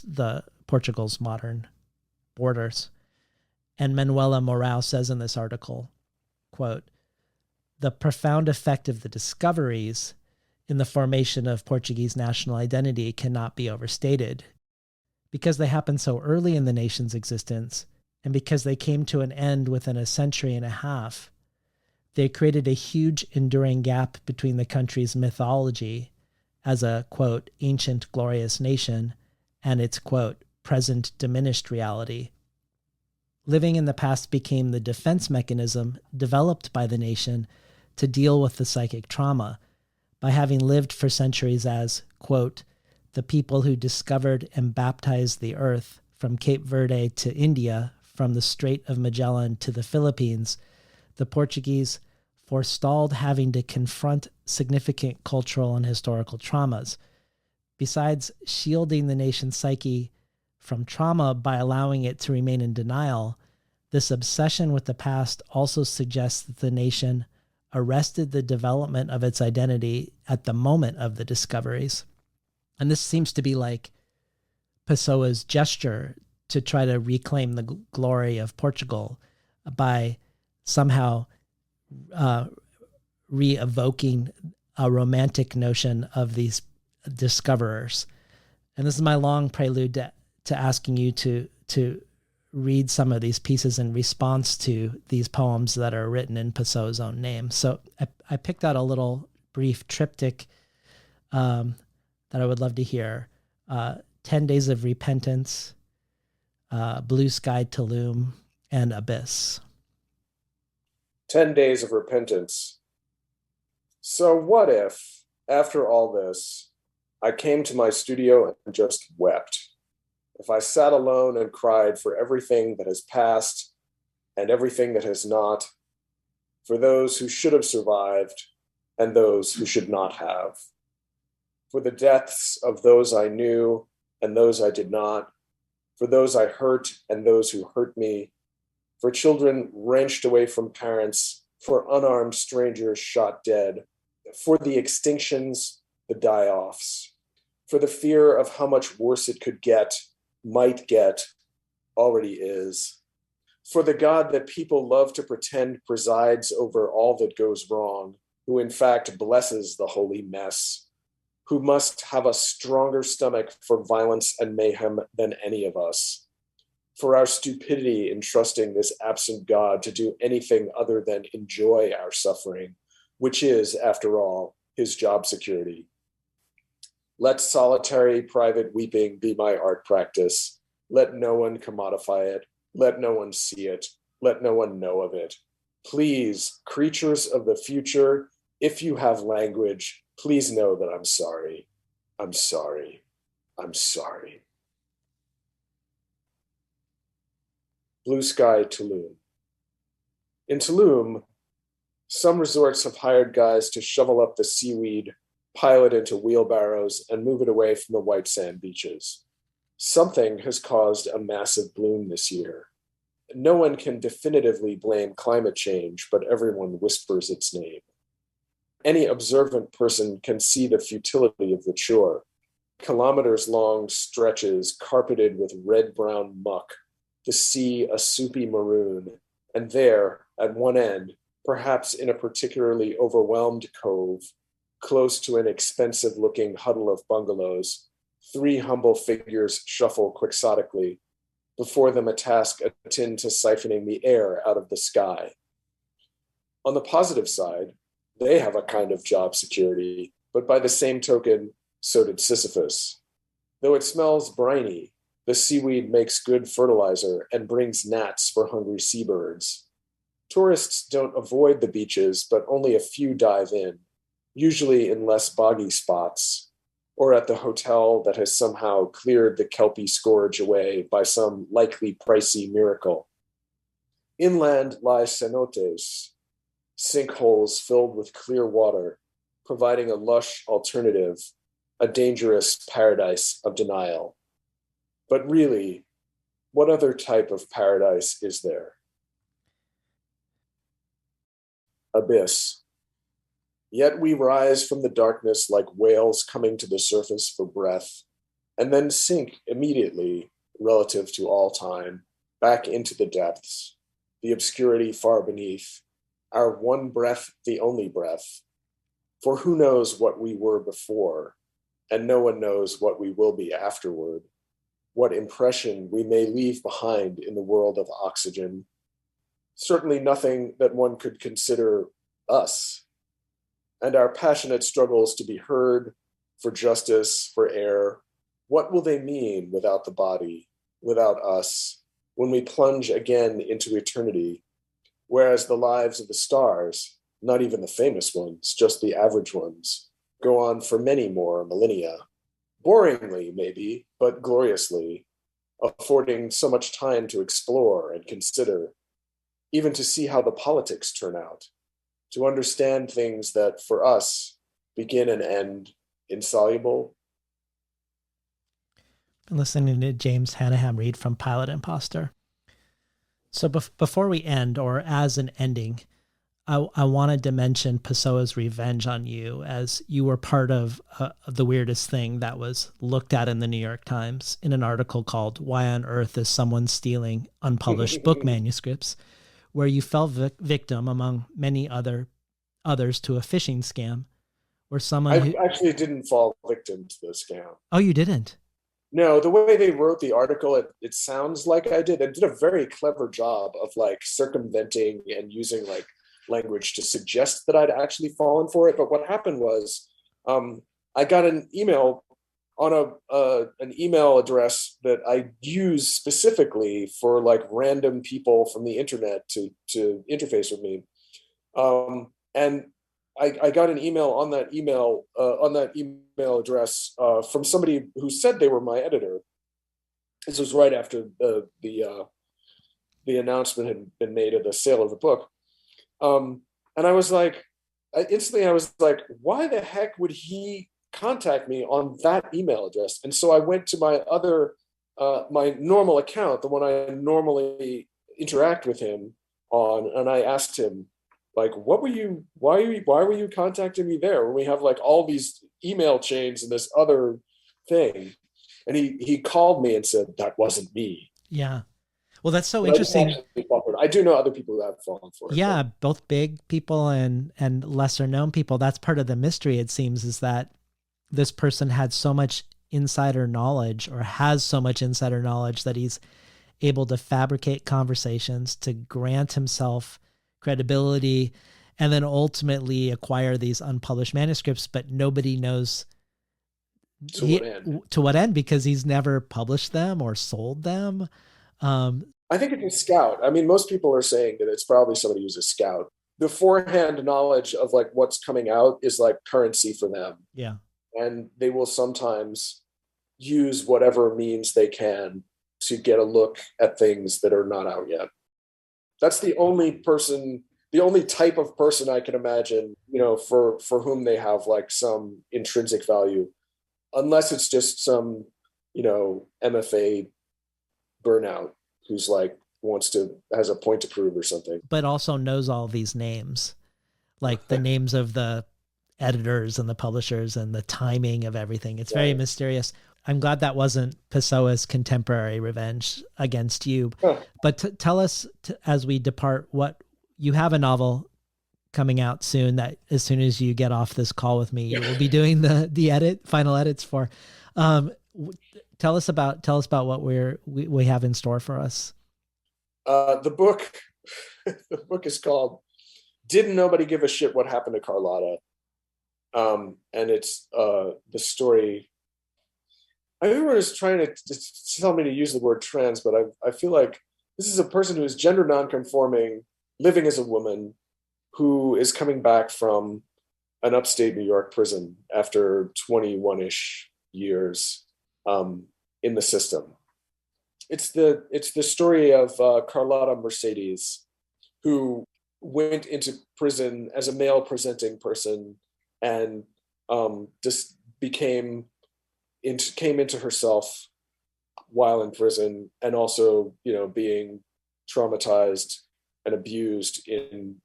Portugal's modern borders. And Manuela Moral says in this article, quote, "The profound effect of the discoveries in the formation of Portuguese national identity cannot be overstated. Because they happened so early in the nation's existence, and because they came to an end within a century and a half, they created a huge enduring gap between the country's mythology as a, quote, ancient glorious nation and its, quote, present diminished reality. Living in the past became the defense mechanism developed by the nation to deal with the psychic trauma by having lived for centuries as, quote, the people who discovered and baptized the earth from Cape Verde to India, from the Strait of Magellan to the Philippines. The Portuguese forestalled having to confront significant cultural and historical traumas. Besides shielding the nation's psyche from trauma by allowing it to remain in denial, this obsession with the past also suggests that the nation arrested the development of its identity at the moment of the discoveries." And this seems to be like Pessoa's gesture to try to reclaim the glory of Portugal by somehow re-evoking a romantic notion of these discoverers. And this is my long prelude to asking you to read some of these pieces in response to these poems that are written in Pessoa's own name. So I picked out a little brief triptych that I would love to hear. 10 Days of Repentance, Blue Sky Tulum, and Abyss. 10 Days of Repentance. So what if, after all this, I came to my studio and just wept? If I sat alone and cried for everything that has passed and everything that has not, for those who should have survived and those who should not have, for the deaths of those I knew and those I did not, for those I hurt and those who hurt me, for children wrenched away from parents, for unarmed strangers shot dead, for the extinctions, the die-offs, for the fear of how much worse it could get, might get, already is, For the God that people love to pretend presides over all that goes wrong, who in fact blesses the holy mess, who must have a stronger stomach for violence and mayhem than any of us, for our stupidity in trusting this absent God to do anything other than enjoy our suffering, which is, after all, his job security. Let solitary private weeping be my art practice. Let no one commodify it. Let no one see it. Let no one know of it. Please, creatures of the future, if you have language, please know that I'm sorry. I'm sorry. I'm sorry. Blue Sky, Tulum. In Tulum, some resorts have hired guys to shovel up the seaweed, pile it into wheelbarrows, and move it away from the white sand beaches. Something has caused a massive bloom this year. No one can definitively blame climate change, but everyone whispers its name. Any observant person can see the futility of the chore. Kilometers-long stretches carpeted with red-brown muck, the sea a soupy maroon, and there, at one end, perhaps in a particularly overwhelmed cove, close to an expensive-looking huddle of bungalows, 3 humble figures shuffle quixotically, before them a task akin to siphoning the air out of the sky. On the positive side, they have a kind of job security, but by the same token, so did Sisyphus. Though it smells briny, the seaweed makes good fertilizer and brings gnats for hungry seabirds. Tourists don't avoid the beaches, but only a few dive in, usually in less boggy spots, or at the hotel that has somehow cleared the kelpie scourge away by some likely pricey miracle. Inland lie cenotes, sinkholes filled with clear water, providing a lush alternative, a dangerous paradise of denial. But really, what other type of paradise is there? Abyss. Yet we rise from the darkness like whales coming to the surface for breath, and then sink immediately, relative to all time, back into the depths, the obscurity far beneath, our one breath, the only breath. For who knows what we were before, and no one knows what we will be afterward, what impression we may leave behind in the world of oxygen. Certainly nothing that one could consider us. And our passionate struggles to be heard, for justice, for air, what will they mean without the body, without us, when we plunge again into eternity, whereas the lives of the stars, not even the famous ones, just the average ones, go on for many more millennia, boringly maybe, but gloriously, affording so much time to explore and consider, even to see how the politics turn out, to understand things that, for us, begin and end insoluble. Been listening to James Hannaham read from Pilot Impostor. So before we end, or as an ending, I wanted to mention Pessoa's revenge on you, as you were part of the weirdest thing that was looked at in the New York Times in an article called "Why on Earth is Someone Stealing Unpublished Book Manuscripts?", where you fell victim, among many others, to a phishing scam, where someone I actually didn't fall victim to the scam. Oh, you didn't? No, the way they wrote the article, it sounds like I did. I did a very clever job of like circumventing and using like language to suggest that I'd actually fallen for it. But what happened was, I got an email on an email address that I use specifically for like random people from the internet to interface with me, and I got an email on that email address from somebody who said they were my editor. This was right after the announcement had been made of the sale of the book. And I was like, instantly I was like, why the heck would he contact me on that email address? And so I went to my other, my normal account, the one I normally interact with him on, and I asked him, like, why were you contacting me there when we have like all these email chains and this other thing? And he called me and said, that wasn't me. Yeah. Well, that's so But I didn't interesting. actually fall for it. I do know other people who have fallen for it. Yeah, both big people and lesser known people. That's part of the mystery, it seems, is that this person had so much insider knowledge, or has so much insider knowledge, that he's able to fabricate conversations to grant himself credibility, and then ultimately acquire these unpublished manuscripts, but nobody knows to what end, because he's never published them or sold them. I think it's a scout. I mean, most people are saying that it's probably somebody who's a scout. The forehand knowledge of like what's coming out is like currency for them. Yeah. And they will sometimes use whatever means they can to get a look at things that are not out yet. That's the only type of person I can imagine, for whom they have like some intrinsic value, unless it's just some, MFA burnout who's like has a point to prove or something. But also knows all these names, like the names of the editors and the publishers and the timing of everything. It's very mysterious. I'm glad that wasn't Pessoa's contemporary revenge against you. Huh. But tell us, as we depart, what you have a novel coming out soon that as soon as you get off this call with me, you will be doing the final edits for. Tell us about what we have in store for us. The book is called "Didn't Nobody Give a Shit What Happened to Carlotta," and it's the story. Everyone is trying to tell me to use the word trans, but I feel like this is a person who is gender nonconforming, living as a woman, who is coming back from an upstate New York prison after 21-ish years in the system. It's the story of Carlotta Mercedes, who went into prison as a male presenting person and just came into herself while in prison, and also being traumatized and abused in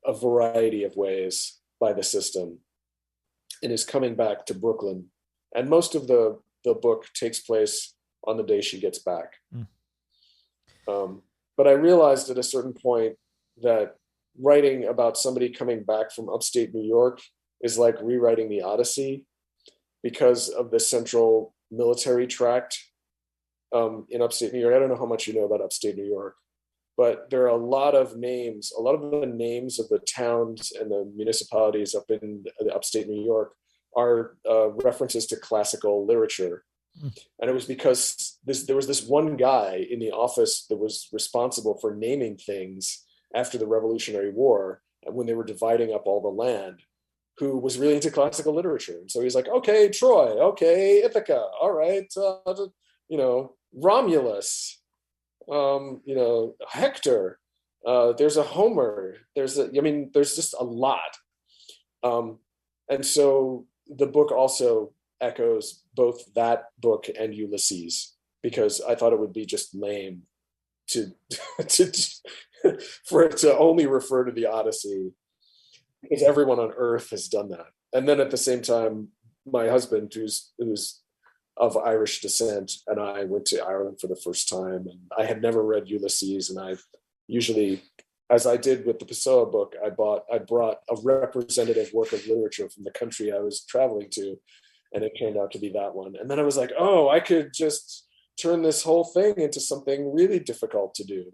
a variety of ways by the system, and is coming back to Brooklyn. And most of the book takes place on the day she gets back. But I realized at a certain point that writing about somebody coming back from upstate New York is like rewriting the Odyssey, because of the central military tract in upstate New York. I don't know how much you know about upstate New York, but there are a lot of the names of the towns and the municipalities up in the upstate New York are references to classical literature. And it was because there was this one guy in the office that was responsible for naming things after the Revolutionary War, and when they were dividing up all the land, who was really into classical literature. And so he's like, okay, Troy, okay, Ithaca, all right, Romulus, Hector, there's a Homer, there's just a lot. And so the book also echoes both that book and Ulysses, because I thought it would be just lame for it to only refer to the Odyssey, because everyone on Earth has done that. And then at the same time, my husband, who's of Irish descent, and I went to Ireland for the first time, and I had never read Ulysses, and I usually, as I did with the Pessoa book, I brought a representative work of literature from the country I was traveling to, and it turned out to be that one. And then I was like, oh, I could just turn this whole thing into something really difficult to do.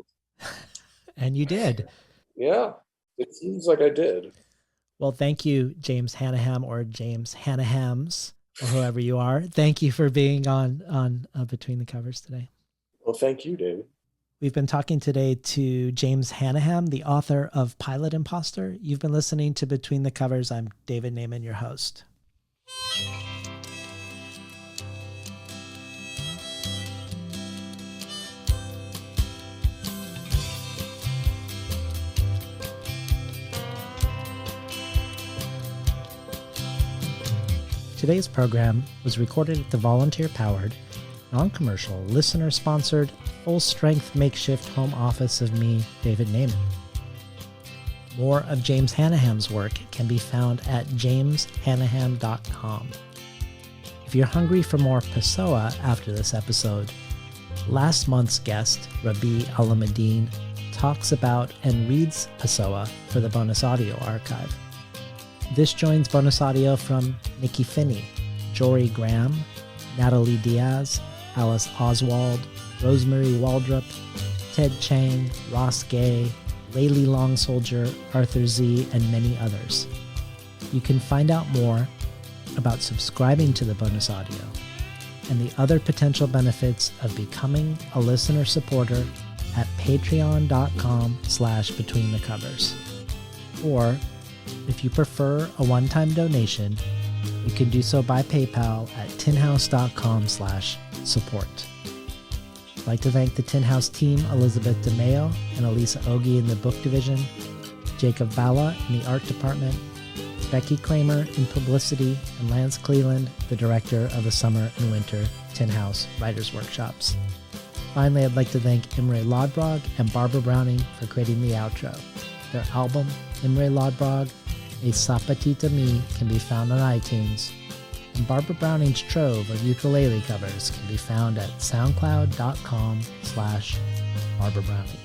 And you did. Yeah, it seems like I did. Well, thank you, James Hannaham, or James Hannahams, or whoever you are. Thank you for being on Between the Covers today. Well, thank you, David. We've been talking today to James Hannaham, the author of Pilot Impostor. You've been listening to Between the Covers. I'm David Naiman, your host. Today's program was recorded at the volunteer-powered, non-commercial, listener-sponsored, full-strength makeshift home office of me, David Naiman. More of James Hannaham's work can be found at jameshannaham.com. If you're hungry for more Pessoa after this episode, Last month's guest, Rabi Alameddin, talks about and reads Pessoa for the bonus audio archive. This joins bonus audio from Nikki Finney, Jory Graham, Natalie Diaz, Alice Oswald, Rosemary Waldrop, Ted Chang, Ross Gay, Laylee Long Soldier, Arthur Z, and many others. You can find out more about subscribing to the bonus audio and the other potential benefits of becoming a listener supporter at patreon.com/betweenthecovers. Or, if you prefer a one-time donation, you can do so by PayPal at tinhouse.com/support. I'd like to thank the Tin House team, Elizabeth DeMeo and Elisa Ogie in the book division, Jacob Bala in the art department, Becky Kramer in publicity, and Lance Cleland, the director of the Summer and Winter Tin House Writers Workshops. Finally, I'd like to thank Imre Lodbrog and Barbara Browning for creating the outro. Their album, Imre Lodbrog, A Sapatita Me, can be found on iTunes, and Barbara Browning's trove of ukulele covers can be found at soundcloud.com/Barbara Browning.